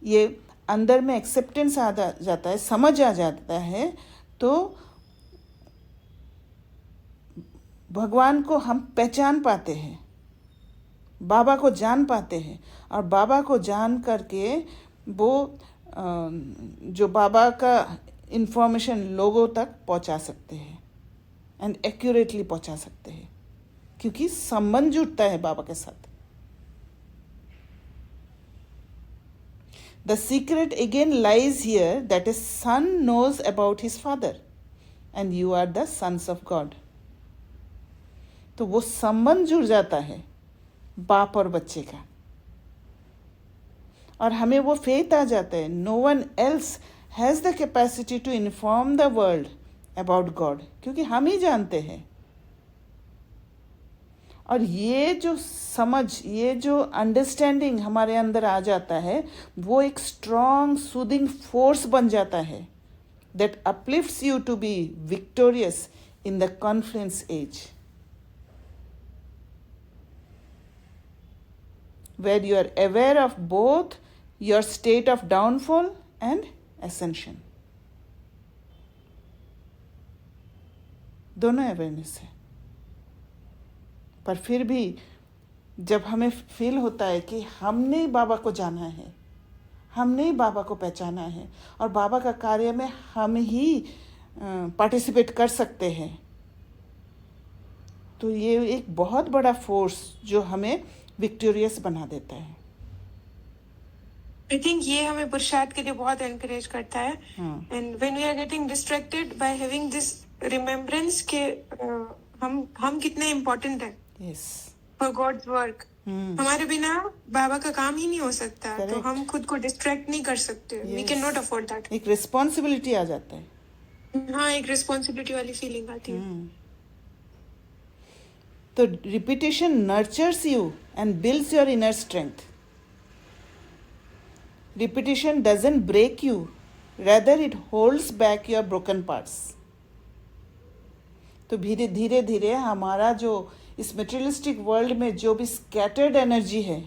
ये अंदर में एक्सेप्टेंस आ जाता है, समझ आ जाता है, तो भगवान को हम पहचान पाते हैं, बाबा को जान पाते हैं, और बाबा को जान करके वो जो बाबा का इंफॉर्मेशन लोगों तक पहुंचा सकते हैं एंड एक्यूरेटली पहुंचा सकते हैं, क्योंकि संबंध जुड़ता है बाबा के साथ। The secret again lies here that a son knows about his father and you are the sons of God. तो वो संबंध जुड़ जाता है बाप और बच्चे का, और हमें वो फेथ आ जाता है, no one else has the capacity to inform the world about God, क्योंकि हम ही जानते हैं। और ये जो समझ, ये जो अंडरस्टैंडिंग हमारे अंदर आ जाता है, वो एक स्ट्रॉन्ग सूदिंग फोर्स बन जाता है that uplifts you to be victorious in the confluence age, where you are aware of both your state of downfall and ascension. दोनों अवेयरनेस है, पर फिर भी जब हमें फील होता है कि हमने ही बाबा को जाना है, हमने ही बाबा को पहचाना है और बाबा का कार्य में हम ही पार्टिसिपेट कर सकते हैं, तो ये एक बहुत बड़ा फोर्स जो हमें विक्टोरियस बना देता है. आई थिंक ये हमें पुरुषार्थ के लिए बहुत एनकरेज करता है. And when we are getting distracted by having this remembrance के हम कितने इम्पोर्टेंट हैं यस फॉर गॉड्स वर्क. हमारे बिना बाबा का काम ही नहीं हो सकता. तो हम खुद को डिस्ट्रैक्ट नहीं कर सकते. We can not afford that. एक रिस्पॉन्सिबिलिटी आ जाता है. हाँ, एक रिस्पॉन्सिबिलिटी वाली फीलिंग आती है. तो repetition nurtures you and builds your inner strength. Repetition doesn't break you, rather it holds back your broken parts. तो धीरे धीरे धीरे हमारा जो इस मटेरियलिस्टिक वर्ल्ड में जो भी स्कैटर्ड एनर्जी है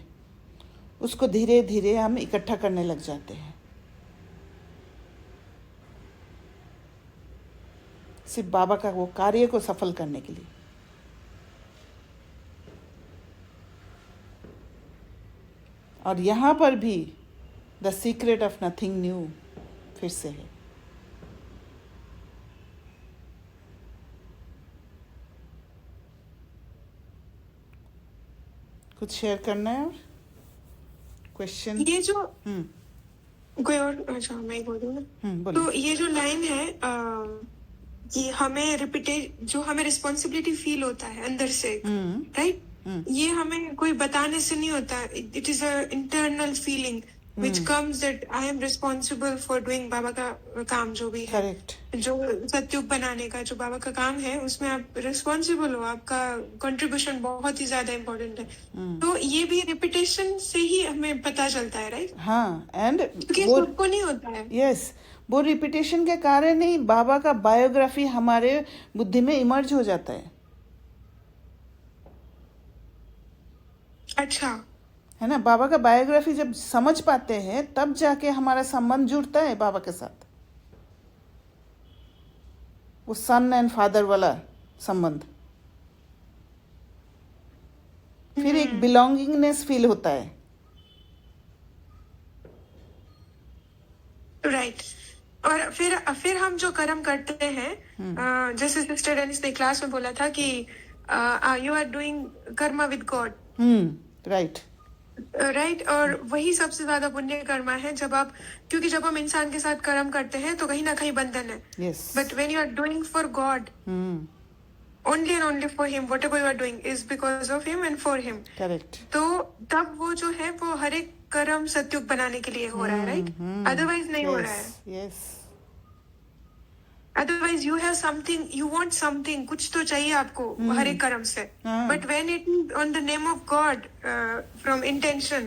उसको धीरे धीरे हम इकट्ठा करने लग जाते हैं, सिर्फ बाबा का वो कार्य को सफल करने के लिए. और यहाँ पर भी the secret of nothing new फिर से है. कुछ शेयर करना है और क्वेश्चन? ये जो कोई और, अच्छा मैं ही बोलूँ ना. बोलिए. तो ये जो लाइन है ये हमें रिपीटेड जो हमें रिस्पॉन्सिबिलिटी फील होता है अंदर से, राइट? ये हमें कोई बताने से नहीं होता. It is a internal feeling which comes that I am responsible for doing बाबा का काम जो भी है. करेक्ट. जो सत्युग बनाने का जो बाबा का काम है उसमें आप रिस्पॉन्सिबल हो. आपका कंट्रीब्यूशन बहुत ही ज्यादा इम्पोर्टेंट है. तो ये भी रिपीटेशन से ही हमें पता चलता है, राइट? हाँ, एंड क्योंकि वो सबको नहीं होता है. यस, वो रिपीटेशन के कारण ही बाबा का बायोग्राफी हमारे बुद्धि में इमर्ज हो जाता है. अच्छा, है ना? बाबा का बायोग्राफी जब समझ पाते हैं तब जाके हमारा संबंध जुड़ता है बाबा के साथ, वो सन एंड फादर वाला संबंध. फिर एक बिलोंगिंगनेस फील होता है. राइट. और फिर हम जो कर्म करते हैं, जैसे सिस्टर डेनिस ने क्लास में बोला था कि you are doing karma with God. Right. Right. और वही सबसे ज्यादा पुण्य कर्मा है क्योंकि जब हम इंसान के साथ कर्म करते हैं तो कहीं ना कहीं बंधन है. Yes. But when you are doing for God, only and only for him, whatever you are doing is because of him and for him. Correct. तो तब वो जो है वो हर एक कर्म सत्युग बनाने के लिए हो रहा है, राइट? अदरवाइज नहीं हो रहा है. Yes. Otherwise you have something, you want something, कुछ तो चाहिए आपको हर एक कर्म से. But when it is on the name of God from intention,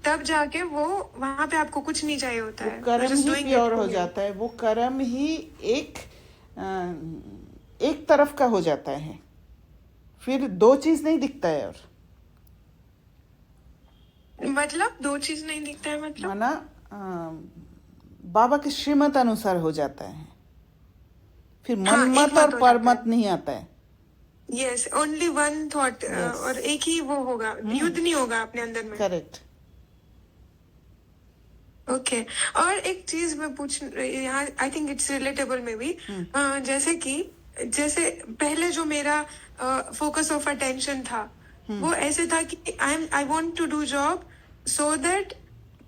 तब जाके वो वहां पे आपको कुछ नहीं चाहिए होता है. कर्म ही प्योर हो जाता है. वो कर्म ही एक तरफ का हो जाता है. फिर दो चीज नहीं दिखता है. और मतलब दो चीज नहीं दिखता है, मतलब माना बाबा के श्रीमत अनुसार हो जाता है. फिर मनमत और परमत नहीं आता है. Yes, only one thought. और एक ही वो होगा, युद्ध नहीं होगा अपने अंदर में. करेक्ट. ओके. और एक चीज मैं पूछ यहाँ, आई थिंक इट्स रिलेटेबल में भी, जैसे पहले जो मेरा फोकस ऑफ अटेंशन था वो ऐसे था कि I want to do job so that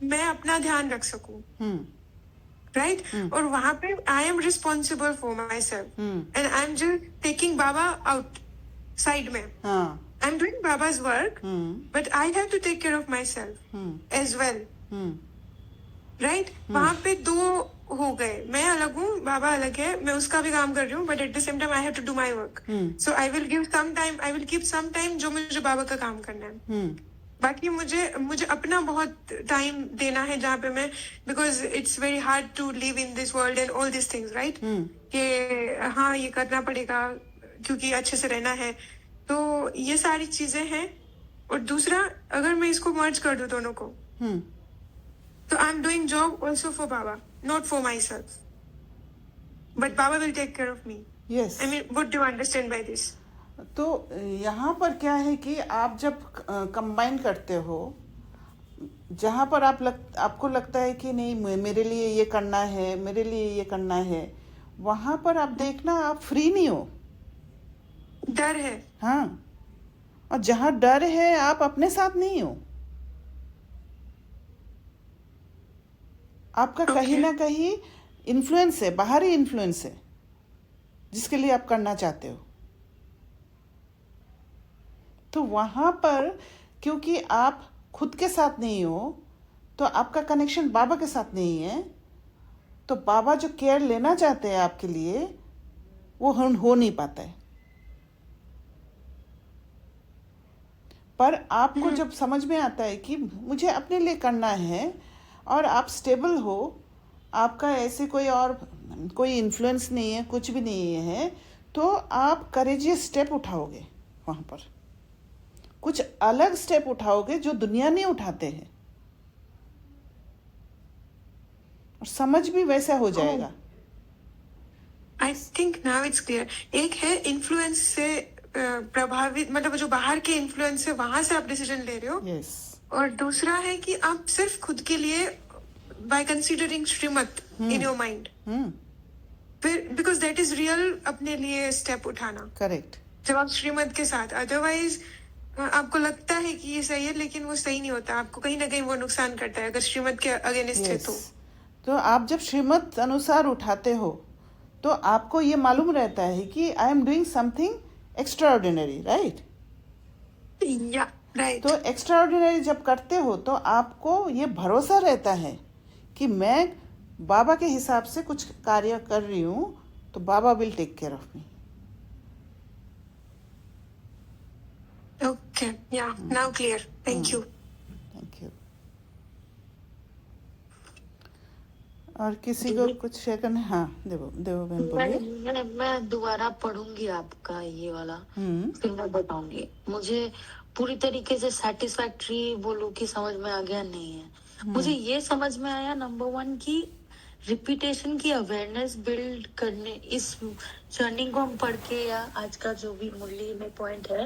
मैं अपना ध्यान रख सकूं, राइट? और वहां पे I am responsible for myself and I am just taking Baba outside में. I am doing Baba's work but I have to take care of myself as well, right? वहां पे दो हो गए. मैं अलग हूँ, बाबा अलग है. मैं उसका भी काम कर रही हूँ but at the same time I have to do my work. So I will give some time जो मुझे बाबा का काम करना है. बाकी मुझे अपना बहुत टाइम देना है जहाँ पे मैं, because it's very hard to live in this world and all this things, right? कि हाँ ये करना पड़ेगा, क्योंकि अच्छे से रहना है। तो ये सारी चीजें हैं। और दूसरा, अगर मैं इसको मर्ज कर दूं दोनों को, तो I am doing job also for Baba, not for myself, but Baba will take care of me. Yes. I mean, what do you understand by this? तो यहाँ पर क्या है कि आप जब कंबाइन करते हो, जहाँ पर आपको लगता है कि नहीं मेरे लिए ये करना है, मेरे लिए ये करना है, वहाँ पर आप देखना आप फ्री नहीं हो। डर है। हाँ, और जहाँ डर है आप अपने साथ नहीं हो। आपका कहीं ना कहीं इन्फ्लुएंस है, बाहरी इन्फ्लुएंस है, जिसके लिए आप करना चाहते हो। तो वहाँ पर क्योंकि आप खुद के साथ नहीं हो, तो आपका कनेक्शन बाबा के साथ नहीं है, तो बाबा जो केयर लेना चाहते हैं आपके लिए, वो हो नहीं पाता है। पर आपको जब समझ में आता है कि मुझे अपने लिए करना है और आप स्टेबल हो, आपका ऐसे कोई इन्फ्लुएंस नहीं है, कुछ भी नहीं है, तो आप करेजियस स्टेप उठाओगे। वहाँ पर कुछ अलग स्टेप उठाओगे जो दुनिया नहीं उठाते हैं, और समझ भी वैसा हो जाएगा। I think now it's clear. एक है इन्फ्लुएंस से प्रभावित, मतलब जो बाहर के इन्फ्लुएंस है वहां से आप डिसीजन ले रहे हो। यस। और दूसरा है कि आप सिर्फ खुद के लिए, by considering Shrimat in your mind, फिर बिकॉज दैट इज रियल अपने लिए स्टेप उठाना। करेक्ट। जब आप श्रीमत के साथ, अदरवाइज आपको लगता है कि ये सही है लेकिन वो सही नहीं होता, आपको कहीं ना कहीं वो नुकसान करता है अगर श्रीमत के अगेंस्ट है तो आप जब श्रीमत अनुसार उठाते हो, तो आपको ये मालूम रहता है कि I am doing something extraordinary, right? या राइट। तो एक्स्ट्राऑर्डिनरी जब करते हो तो आपको ये भरोसा रहता है कि मैं बाबा के हिसाब से कुछ कार्य कर रही हूँ, तो Baba will take care of me. Okay, yeah now clear. Thank you. Thank you. और किसी को कुछ शेयर करना? हाँ, देवो बहन बोलिए। मैं दोबारा पढ़ूंगी आपका ये वाला, फिर मैं बताऊंगी। मुझे पूरी तरीके से सेटिस्फैक्ट्री बोलूं कि समझ में आ गया नहीं है। मुझे ये समझ में आया, नंबर 1 की रिपीटेशन की अवेयरनेस बिल्ड करने, इस जर्नी को हम पढ़ के, या आज का जो भी मुरली में पॉइंट है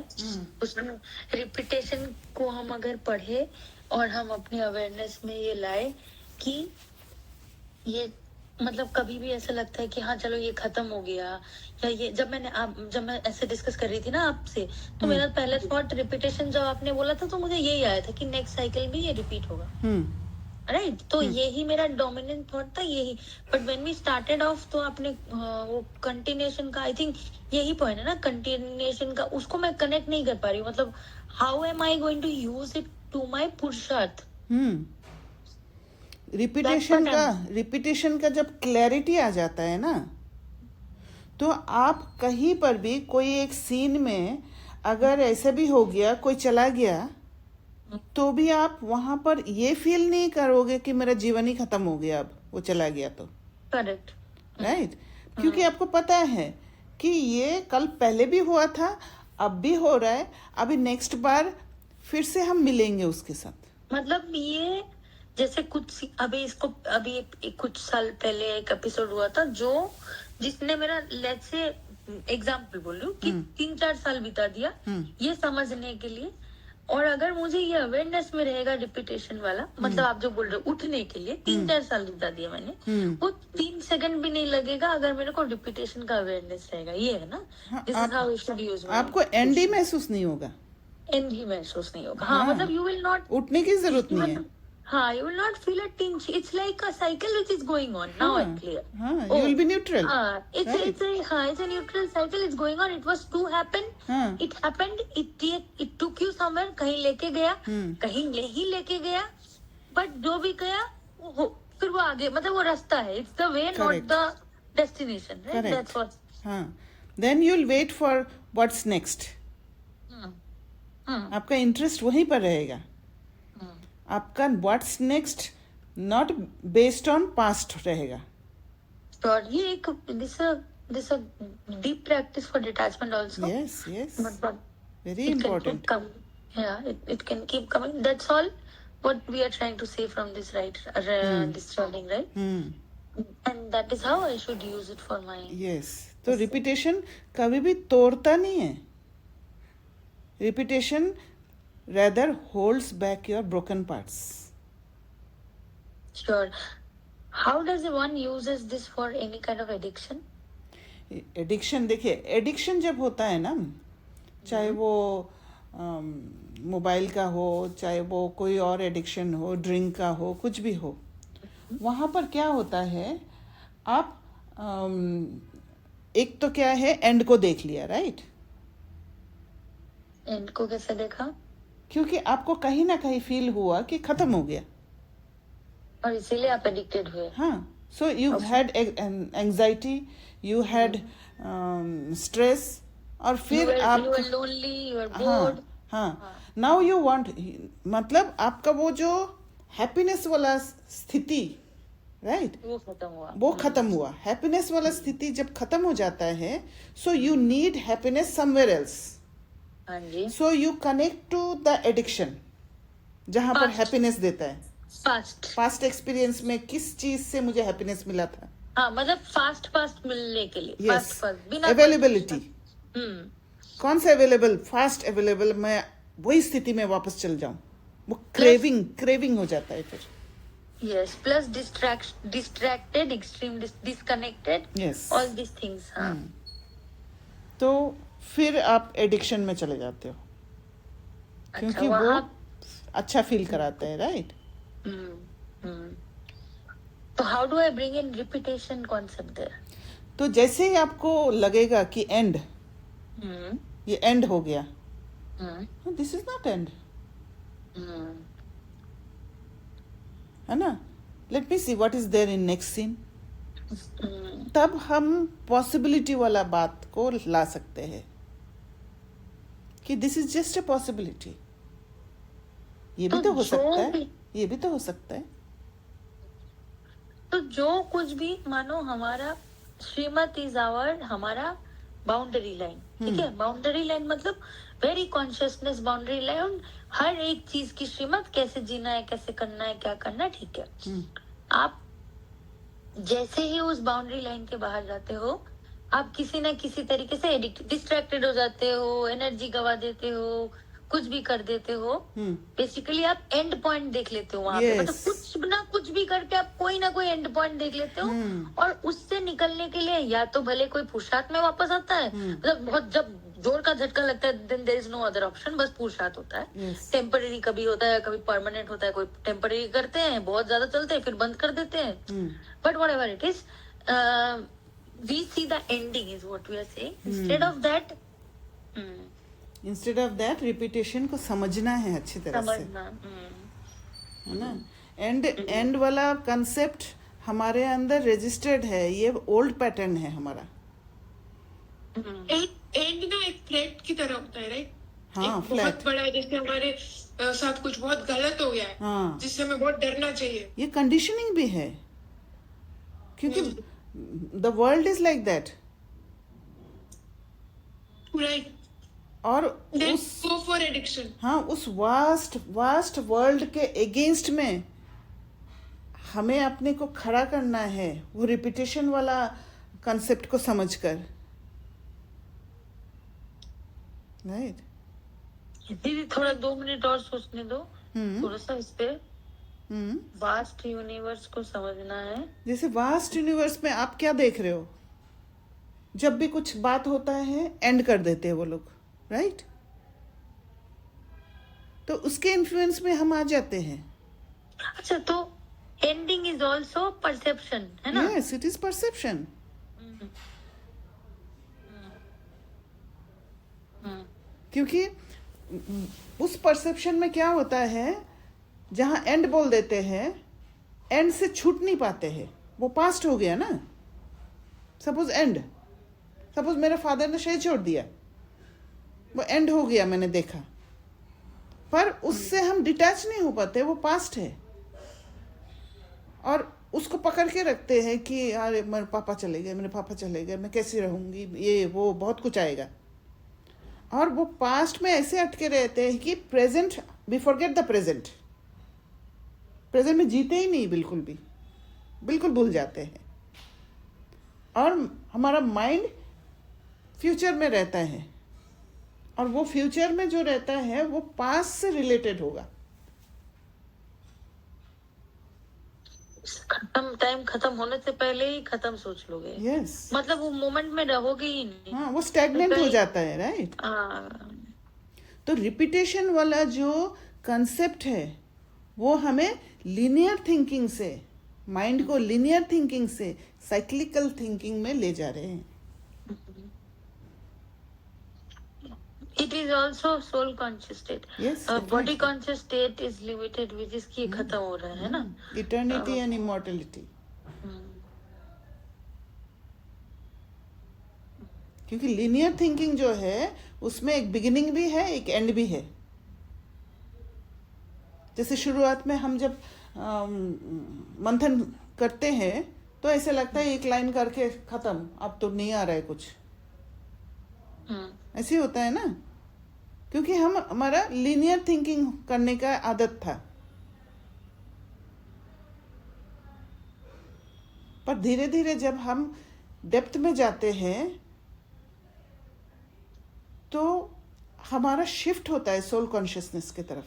उसमें रिपीटेशन को हम अगर पढ़े और हम अपनी अवेयरनेस में ये लाए कि ये मतलब कभी भी ऐसा लगता है कि हाँ चलो ये खत्म हो गया, या ये जब मैं ऐसे डिस्कस कर रही थी ना आपसे, तो मेरा पहला थॉट रिपीटेशन जब आपने बोला था तो मुझे यही आया था कि नेक्स्ट साइकिल भी ये रिपीट होगा, राइट? तो यही मेरा डोमिनेंट थॉट था, यही। But when we started off, तो आपने वो कंटिन्यूएशन का, आई थिंक यही पॉइंट है ना, कंटिन्यूएशन का, उसको मैं कनेक्ट नहीं कर पा रही हूँ। मतलब how am I going to use it to my purusharth? Repetition का जब क्लैरिटी आ जाता है ना, तो आप कहीं पर भी कोई एक सीन में अगर ऐसे भी हो गया, कोई चला गया, तो भी आप वहां पर ये फील नहीं करोगे कि मेरा जीवन ही खत्म हो गया, अब वो चला गया तो। Correct, right? क्योंकि आपको पता है कि ये कल पहले भी हुआ था, अब भी हो रहा है, अभी नेक्स्ट बार फिर से हम मिलेंगे उसके साथ। मतलब ये जैसे अभी कुछ साल पहले एक एपिसोड हुआ था जिसने मेरा, लेट्स से एग्जाम्पल बोल रही हूँ कि 3-4 साल बिता दिया ये समझने के लिए। और अगर मुझे ये अवेयरनेस में रहेगा रिपीटेशन वाला, मतलब आप जो बोल रहे हो उठने के लिए 3-4 साल बिता दिया मैंने, वो 3 सेकंड भी नहीं लगेगा अगर मेरे को रिपीटेशन का अवेयरनेस रहेगा। ये है ना, this is how we should use. आपको एंड ही महसूस नहीं होगा, एंड ही महसूस नहीं होगा। हाँ, मतलब यू विल नॉट, उठने की जरूरत नहीं है। हाँ, you will not feel a tinge. It's like a cycle which is going on. Now I'm clear. You will be neutral. It's a neutral cycle. It's going on. It was to happen. It happened. It took you somewhere. कहीं लेके गया, कहीं नहीं लेके गया. But जो भी गया, फिर वो आगे, मतलब वो रास्ता है. It's the way, not the destination. Right? Correct. That's what. हाँ. Then you'll wait for what's next. आपका इंटरेस्ट वहीं पर रहेगा। आपका what's next not based on past रहेगा। और ये एक this a deep practice for detachment also. Yes, yes. But Very it can important. keep coming. Yeah, it can keep coming. That's all what we are trying to say from this, right? This learning, right? And that is how I should use it for my. Yes. तो repetition कभी भी तोड़ता नहीं है. Repetition rather holds back your broken parts. Sure. How does one uses this for any kind of addiction? Addiction देखिए, addiction जब होता है ना, चाहे वो मोबाइल का हो, चाहे वो कोई और एडिक्शन हो, ड्रिंक का हो, कुछ भी हो, वहाँ पर क्या होता है, आप एक तो क्या है, एंड को देख लिया, राइट? एंड को कैसे देखा? क्योंकि आपको कहीं ना कहीं फील हुआ कि खत्म हो गया, और इसीलिए आप एडिक्टेड हुए. हाँ. So you had anxiety, you had stress, और फिर आप you were lonely, you were bored. हाँ, नाउ यू वांट, मतलब आपका वो जो हैप्पीनेस वाला स्थिति, राइट, वो खत्म हुआ. वो खत्म हुआ. हैप्पीनेस वाला स्थिति जब खत्म हो जाता है, so you need happiness somewhere else. हाँ जी. So you connect to the addiction जहां पर Past. हैप्पीनेस देता है. फास्ट. पास्ट एक्सपीरियंस में किस चीज से मुझे हैप्पीनेस मिला था. हाँ, मतलब फास्ट मिलने के लिए. यस, फास्ट बिना अवेलेबिलिटी. हम्म. कौन सा अवेलेबल, फास्ट अवेलेबल, मैं वही स्थिति में वापस चल जाऊं. वो क्रेविंग हो जाता है फिर. Yes, plus distracted, extreme disconnected. Yes. All these things. हाँ. तो फिर आप एडिक्शन में चले जाते हो, क्योंकि वो वहाँ. अच्छा फील कराते हैं, राइट? तो how do I bring in repetition concept there? तो जैसे ही आपको लगेगा कि एंड, हम्म. ये एंड हो गया, hmm. This is not end, hmm. है ना? Let me see what is there in next scene. Hmm. तब हम पॉसिबिलिटी वाला बात को ला सकते हैं कि this is just a possibility. ये भी तो हो सकता है, ये भी तो हो सकता है. तो जो कुछ भी मानो, हमारा श्रीमत इज आवर, हमारा बाउंड्री लाइन. ठीक है, बाउंड्री लाइन मतलब वेरी कॉन्शियसनेस बाउंड्री लाइन. हर एक चीज की श्रीमत, कैसे जीना है, कैसे करना है, क्या करना है. ठीक है, आप जैसे ही उस बाउंड्री लाइन के बाहर जाते हो, आप किसी ना किसी तरीके से डिस्ट्रैक्टेड हो जाते हो, एनर्जी गवा देते हो, कुछ भी कर देते हो. बेसिकली आप एंड पॉइंट देख लेते हो वहां पे. Yes. मतलब कुछ ना कुछ भी करके आप कोई ना कोई एंड पॉइंट देख लेते हो. और उससे निकलने के लिए या तो भले कोई पुरुषार्थ में वापस आता है, मतलब बहुत जब जोर का झटका लगता है, then there is no other option, बस पुरुषार्थ होता है. Yes. टेम्पररी कभी होता है, कभी परमानेंट होता है. कोई टेम्पररी करते हैं, बहुत ज्यादा चलते हैं, फिर बंद कर देते हैं. But whatever it is, we see the ending is what we are saying. Instead of that repetition को समझना है अच्छी तरह से, समझना. है ना? एंड वाला कंसेप्ट हमारे अंदर रजिस्टर्ड है, ये ओल्ड पैटर्न है हमारा. एंड ना एक फ्लैट की तरह होता है, राइट? हाँ, एक फ्लैट. बहुत बड़ा, जैसे हमारे साथ कुछ बहुत गलत हो गया है, हाँ. जिससे हमें बहुत डरना चाहिए. ये कंडीशनिंग भी है, क्योंकि the world is like that. Right. और Then उस go for addiction. हाँ, उस वास्ट वर्ल्ड के अगेंस्ट में हमें अपने को खड़ा करना है, वो रिपीटेशन वाला कंसेप्ट को समझकर, राइट? दीदी थोड़ा 2 मिनट और सोचने दो. थोड़ा सा इस पे वास्ट यूनिवर्स को समझना है. जैसे वास्ट यूनिवर्स में आप क्या देख रहे हो? जब भी कुछ बात होता है, एंड कर देते हैं वो लोग, राइट? तो उसके इन्फ्लुएंस में हम आ जाते हैं. अच्छा, तो एंडिंग इज ऑल्सो परसेप्शन, है ना? Yes, it is perception. क्योंकि उस परसेप्शन में क्या होता है, जहां एंड बोल देते हैं, एंड से छूट नहीं पाते हैं. वो पास्ट हो गया ना. सपोज मेरे फादर ने शरीर छोड़ दिया, वो एंड हो गया, मैंने देखा, पर उससे हम डिटैच नहीं हो पाते, वो पास्ट है. और उसको पकड़ के रखते हैं कि यार मेरे पापा चले गए, मेरे पापा चले गए, मैं कैसे रहूँगी, ये वो बहुत कुछ आएगा। और वो पास्ट में ऐसे अटके रहते हैं कि present, we forget the present, present में जीते ही नहीं, बिल्कुल भूल जाते हैं। और हमारा माइंड फ्यूचर में रहता है, और वो फ्यूचर में जो रहता है वो पास्ट से रिलेटेड होगा। टाइम खत्म होने से पहले ही खत्म सोच लोगे। यस, मतलब वो मोमेंट में रहोगे ही नहीं। हाँ, वो स्टैग्नेंट हो जाता है, राइट। हाँ, तो रिपीटेशन वाला जो कंसेप्ट है वो हमें लीनियर थिंकिंग से, माइंड को लीनियर थिंकिंग से साइक्लिकल थिंकिंग में ले जा रहे हैं। It is also soul conscious state. Yes, body definitely. Conscious state is limited which is की खत्म हो रहा है ना। Eternity and immortality. क्योंकि लीनियर थिंकिंग जो है उसमें एक बिगिनिंग भी है, एक एंड भी है। जैसे शुरुआत में हम जब मंथन करते हैं तो ऐसे लगता है एक लाइन करके खत्म, अब तो नहीं आ रहा है कुछ, ऐसे होता है ना, क्योंकि हमारा लीनियर थिंकिंग करने का आदत था। पर धीरे धीरे जब हम डेप्थ में जाते हैं तो हमारा शिफ्ट होता है सोल कॉन्शियसनेस की तरफ,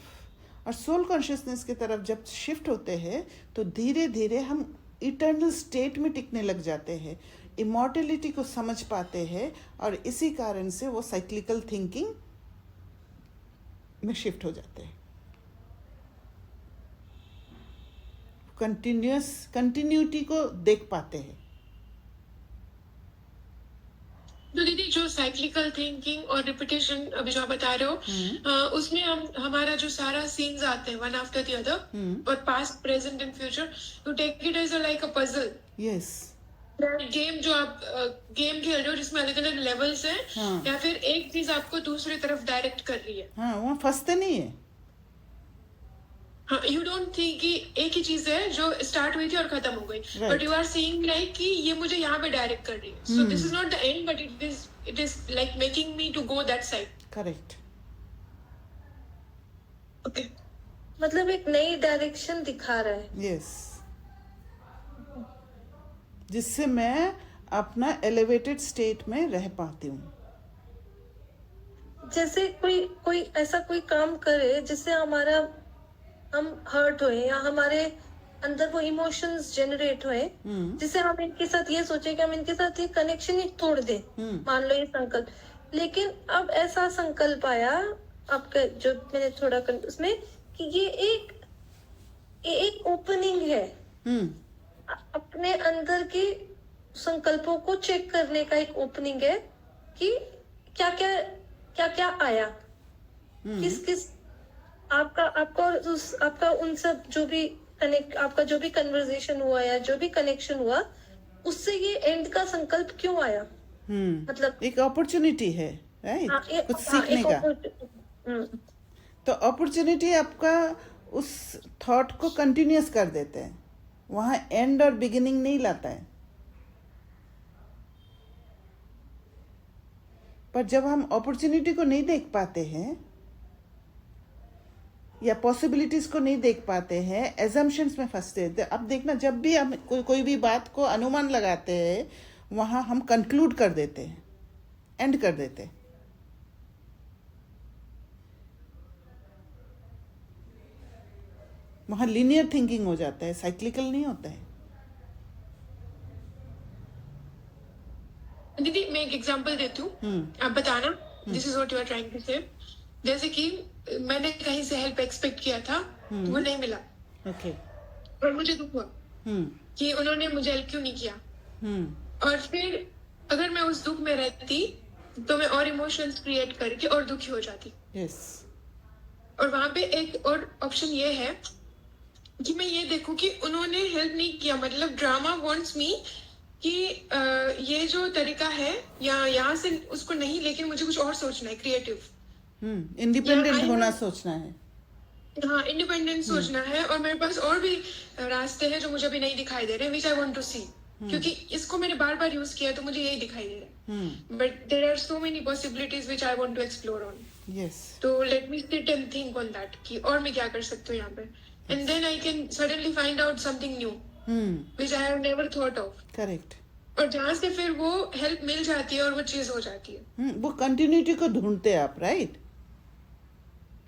और सोल कॉन्शियसनेस की तरफ जब शिफ्ट होते हैं तो धीरे धीरे हम इटर्नल स्टेट में टिकने लग जाते हैं, इमॉर्टलिटी को समझ पाते हैं, और इसी कारण से वो साइक्लिकल थिंकिंग में शिफ्ट हो जाते हैं। कंटिन्यूटी को देख पाते हैं। तो दीदी जो साइक्लिकल थिंकिंग और रिपीटेशन अभी जो आप बता रहे हो, उसमें हमारा जो सारा सीन्स आते हैं वन आफ्टर द अदर, और past, present and future, you take it as like a puzzle. Yes, game जो आप गेम खेल रहे हो जिसमें अलग अलग लेवल्स हैं, हाँ। या फिर एक चीज आपको दूसरी तरफ डायरेक्ट कर रही है। हाँ, वहाँ फंसते नहीं है। हाँ, यू डोंट थिंक कि एक ही चीज है जो स्टार्ट हुई थी और खत्म हो गई, but you are seeing like कि ये मुझे यहाँ पे डायरेक्ट कर रही है। So this is not the end, but it is like making me to go that side. Correct. Okay, मतलब एक नई डायरेक्शन दिखा रहा है। यस, जिससे मैं अपना एलिवेटेड स्टेट में रह पाती हूँ। जैसे कोई ऐसा कोई काम करे जिससे हम हर्ट हुए, या हमारे अंदर वो इमोशंस जनरेट हुए, जिससे हम इनके साथ ये सोचे कि हम इनके साथ ये कनेक्शन ही तोड़ दें। मान लो ये संकल्प, लेकिन अब ऐसा संकल्प आया आपका जो मैंने थोड़ा उसमें कि ये एक ओपनिंग है अपने अंदर के संकल्पों को चेक करने का, एक ओपनिंग है कि क्या आया, किस आपका उन सब जो भी आपका जो भी कन्वर्सेशन हुआ या जो भी कनेक्शन हुआ, उससे ये एंड का संकल्प क्यों आया। मतलब एक अपॉर्चुनिटी है, राइट, कुछ सीखने का। तो अपॉर्चुनिटी आपका उस थॉट को कंटिन्यूअस कर देते हैं, वहां एंड और बिगिनिंग नहीं लाता है। पर जब हम अपॉर्चुनिटी को नहीं देख पाते हैं या पॉसिबिलिटीज को नहीं देख पाते हैं, एजम्पशंस में फंसते हैं। अब देखना, जब भी हम कोई भी बात को अनुमान लगाते हैं, वहां हम कंक्लूड कर देते हैं, एंड कर देते हैं। वहां लीनियर थिंकिंग हो जाता है, साइक्लिकल नहीं होता है। दीदी मैं एक एग्जांपल देती हूँ, आप बताना this is what you are trying to say. जैसे कि मैंने कहीं से हेल्प एक्सपेक्ट किया था, वो नहीं मिला, ओके, और मुझे दुख हुआ कि उन्होंने मुझे हेल्प क्यों नहीं किया। और फिर अगर मैं उस दुख में रहती तो मैं और इमोशंस क्रिएट करके और दुखी हो जाती। यस, और वहां पे एक और ऑप्शन ये है कि मैं ये देखूं कि उन्होंने हेल्प नहीं किया, मतलब ड्रामा वांट्स मी कि ये जो तरीका है यहाँ से उसको नहीं, लेकिन मुझे कुछ और सोचना है, क्रिएटिव, इंडिपेंडेंट होना सोचना है। हाँ, इंडिपेंडेंट सोचना है, और मेरे पास और भी रास्ते हैं जो मुझे अभी नहीं दिखाई दे रहे, विच आई वांट टू सी, क्योंकि इसको मैंने बार बार यूज किया तो मुझे यही दिखाई दे रहा है, but there are so many possibilities which I want to explore on. Yes. तो let me sit and think on that कि और मैं क्या कर सकती हूँ यहाँ पे, and then I can suddenly find out something new which I have never thought of. Correct. और जहाँ से फिर वो हेल्प मिल जाती है और वो चीज हो जाती है. वो कंटिन्यूटी को ढूंढते हैं आप, राइट?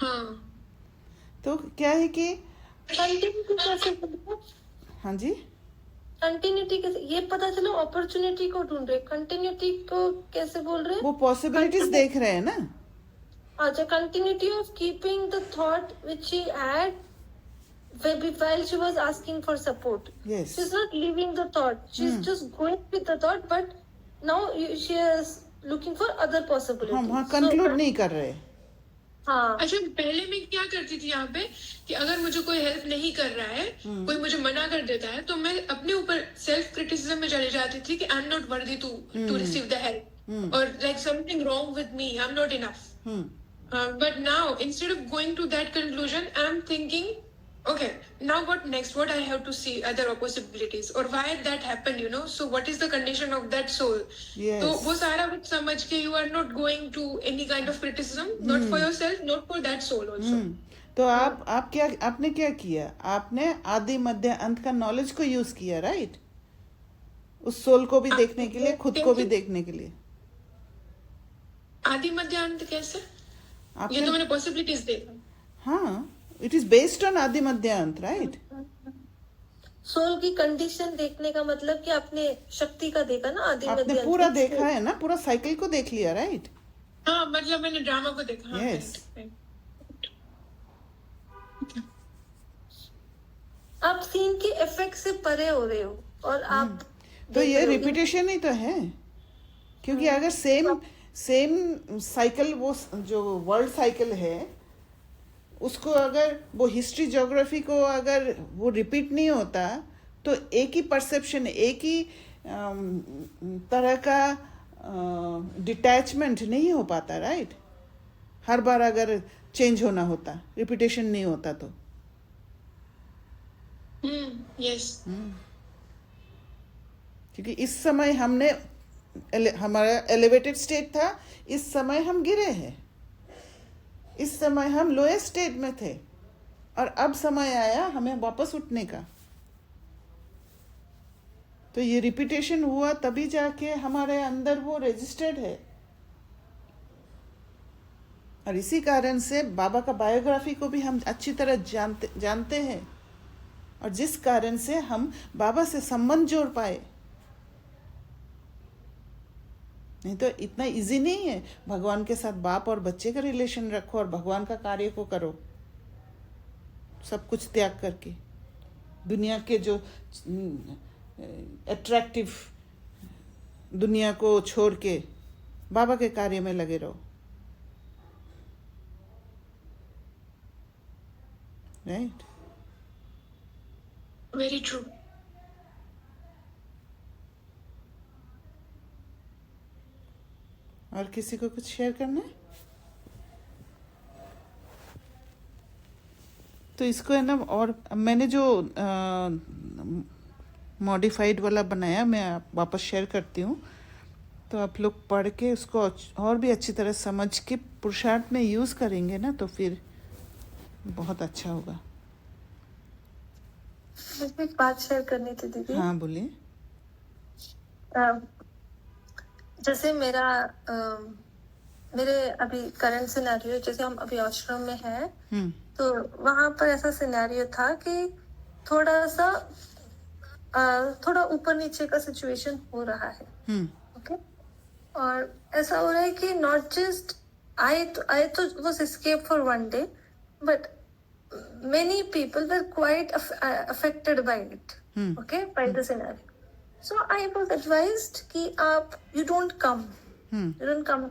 हाँ, तो क्या है कि कंटिन्यूटी कैसे बोलूं? हाँ जी, कंटिन्यूटी कैसे, ये पता चला अपॉर्चुनिटी को ढूंढ रहे, कंटिन्यूटी को कैसे बोल रहे? वो पॉसिबिलिटीज देख रहे हैं ना. अच्छा, continuity of keeping the thought which she had while she was asking for support. Yes. She's not leaving the thought, she's just going with the thought, but now she is looking for other possibilities. हम वहाँ conclude नहीं कर रहे. हाँ. अच्छा, पहले मैं क्या करती थी यहाँ पे कि अगर मुझे कोई हेल्प नहीं कर रहा है, कोई मुझे मना कर देता है, तो मैं अपने ऊपर सेल्फ क्रिटिसिज्म में चली जाती थी कि I am not worthy to receive the help, और like something wrong with me, I am not enough. But now instead of going to that conclusion, I am thinking, okay, now what next? What I have to see other possibilities, or why that happened, you know? So what is the condition of that soul? Yes. तो वो सारा कुछ समझ के you are not going to any kind of criticism, not for yourself, not for that soul also. तो आपने क्या किया? आपने आदि मध्य अंत का नॉलेज को यूज किया, राइट? उस सोल को भी देखने के लिए, खुद को भी देखने के लिए. आदि मध्य अंत कैसे? ये तो आपने, मैंने possibilities देखा. हाँ, इट इज बेस्ड ऑन आदि मध्य अंत, राइट? सोल की कंडीशन देखने का मतलब कि आपने शक्ति का देखा ना, आदि आपने मध्य पूरा अंत. देखा है ना, पूरा साइकिल को देख लिया, राइट? हाँ, मतलब मैंने ड्रामा को देखा. हाँ, Yes. आप सीन के इफेक्ट से परे हो रहे हो, और आप तो देख ये रहे हो. रिपीटेशन ही तो है, क्योंकि अगर सेम साइकिल, वो जो वर्ल्ड साइकिल है, उसको अगर वो हिस्ट्री ज्योग्राफी को अगर वो रिपीट नहीं होता, तो एक ही परसेप्शन, एक ही तरह का डिटैचमेंट नहीं हो पाता, राइट? हर बार अगर चेंज होना होता, रिपीटेशन नहीं होता तो. Yes. क्योंकि इस समय हमने हमारा एलिवेटेड स्टेट था, इस समय हम गिरे हैं, इस समय हम लोएस्ट स्टेट में थे, और अब समय आया हमें वापस उठने का. तो ये रिपीटेशन हुआ तभी जाके हमारे अंदर वो रजिस्टर्ड है. और इसी कारण से बाबा का बायोग्राफी को भी हम अच्छी तरह जानते हैं, और जिस कारण से हम बाबा से संबंध जोड़ पाए. नहीं तो इतना इजी नहीं है. भगवान के साथ बाप और बच्चे का रिलेशन रखो और भगवान का कार्य को करो, सब कुछ त्याग करके, दुनिया के जो अट्रैक्टिव दुनिया को छोड़ के बाबा के कार्य में लगे रहो, राइट? Very true. और किसी को कुछ शेयर करना है तो इसको है ना. और मैंने जो मॉडिफाइड वाला बनाया, मैं वापस शेयर करती हूँ, तो आप लोग पढ़ के उसको और भी अच्छी तरह समझ के पुरुषार्थ में यूज़ करेंगे ना, तो फिर बहुत अच्छा होगा. मुझे एक बात शेयर करनी थी दीदी. हाँ, बोलिए. जैसे मेरे अभी करंट सिनेरियो, जैसे हम अभी आश्रम में हैं, तो वहां पर ऐसा सिनेरियो था कि थोड़ा ऊपर नीचे का सिचुएशन हो रहा है. ओके. और ऐसा हो रहा है कि नॉट जस्ट आई तो was escape for one day, but many people were quite affected by it. Okay, by the scenario. So I was advised कि you don't come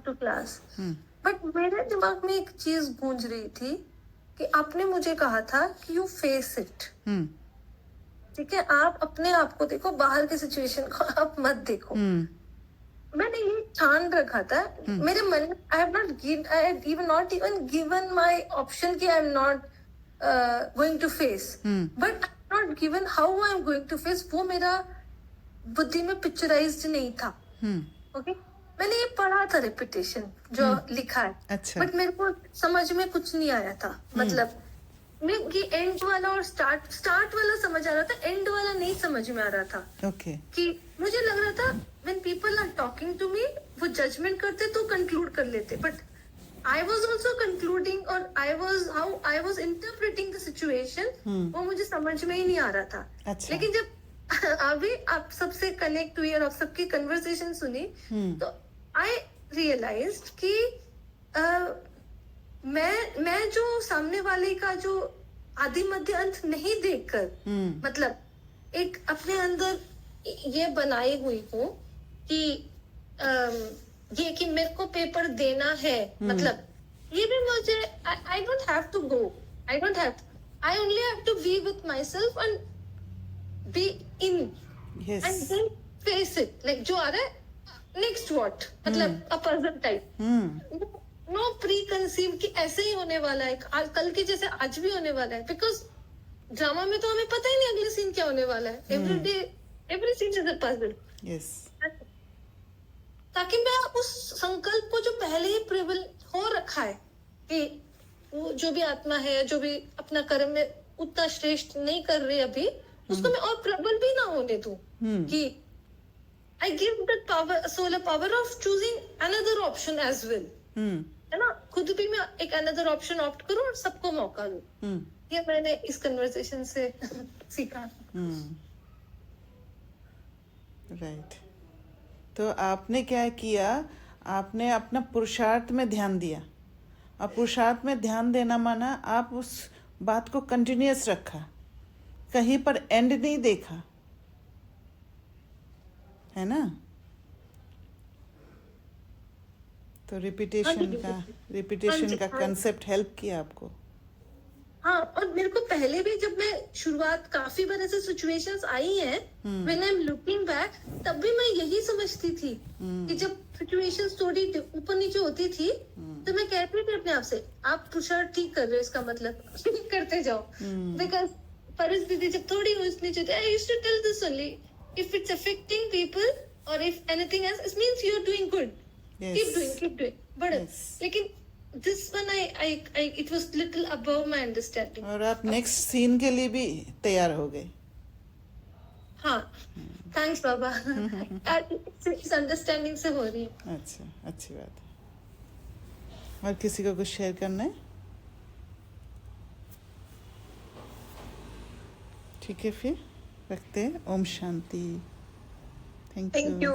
to class. But मेरे दिमाग में एक चीज गूंज रही थी कि आपने मुझे कहा था कि you face it. ठीक है, आप अपने आप को देखो, बाहर की सिचुएशन को आप मत देखो. मैंने ये ठान रखा था मेरे मन में. I had not even given my option कि I am not going to face, but I not given how I am going to face, वो मेरा बुद्धि में पिक्चराइज्ड नहीं था. ओके, मैंने ये पढ़ा था रिपीटेशन जो लिखा है, अच्छा. बट मेरे को समझ में कुछ नहीं आया था. मतलब मैं ये एंड वाला और स्टार्ट वाला समझ आ रहा था, एंड वाला नहीं समझ में आ रहा था. ओके. कि मुझे लग रहा था when people are talking to me, वो जजमेंट करते तो कंक्लूड कर लेते, but I was also concluding और I was interpreting the situation, वो मुझे समझ में ही नहीं आ रहा था. अच्छा. लेकिन जब अभी आप सबसे कनेक्ट हुई और आप सबकी कन्वर्सेशन सुनी, तो आई रियलाइज्ड कि मैं जो सामने वाले का जो आदि मध्य अंत नहीं देखकर, मतलब एक अपने अंदर ये बनाई हुई हूँ कि ये कि मेरे को पेपर देना है, मतलब ये भी मुझे I don't have to go, I only have to be with myself and be in Yes. And then face it, like जो आ रहा है नेक्स्ट व्हाट, मतलब a puzzle type. No preconceive कि ऐसे ही होने वाला है, कल के जैसे आज भी होने वाला है, बिकॉज ड्रामा में तो हमें पता ही नहीं अगले सीन क्या होने वाला है. Every day every scene is a puzzle. Yes. ताकि मैं उस संकल्प को जो पहले ही प्रिवल हो रखा है कि वो जो भी आत्मा है, जो भी अपना कर्म में उतना श्रेष्ठ नहीं कर रही अभी, उसको मैं और प्रबल भी ना होने दूं. कि I give that power, solar power of choosing another option as well, है ना. खुद भी मैं एक अनदर ऑप्शन ऑप्ट करूं और सबको मौका दूं. ये मैंने इस कन्वर्सेशन से सीखा. राइट. तो आपने क्या किया, आपने अपना पुरुषार्थ में ध्यान दिया, और पुरुषार्थ में ध्यान देना माना आप उस बात को कंटिन्यूअस रखा, कहीं पर एंड नहीं देखा, है ना. तो रिपीटेशन का कंसेप्ट हेल्प किया आपको. हाँ, और मेरे को पहले भी जब मैं शुरुआत, काफी बार ऐसे सिचुएशंस आई हैं when I am looking back, तब भी मैं यही समझती थी कि जब सिचुएशंस थोड़ी ऊपर नीचे होती थी, तो मैं कहती थी अपने आप से, आप पुरुषार्थ ठीक कर रहे हो, इसका मतलब करते जाओ. बिकॉज परिस्थिति जब थोड़ी ऊंच नीचे होती है, I used to tell this only, if it's affecting people और if anything else, it means you are doing good. Keep doing. But लेकिन this one I it was little above my understanding. और आप next scene के लिए भी तैयार हो गए. हाँ, थैंक्स बाबा. इस अंडरस्टैंडिंग से हो रही है. अच्छा, अच्छी बात है. और किसी को कुछ शेयर करना है? ठीक है, फिर रखते हैं. ओम शांति. Thank thank you.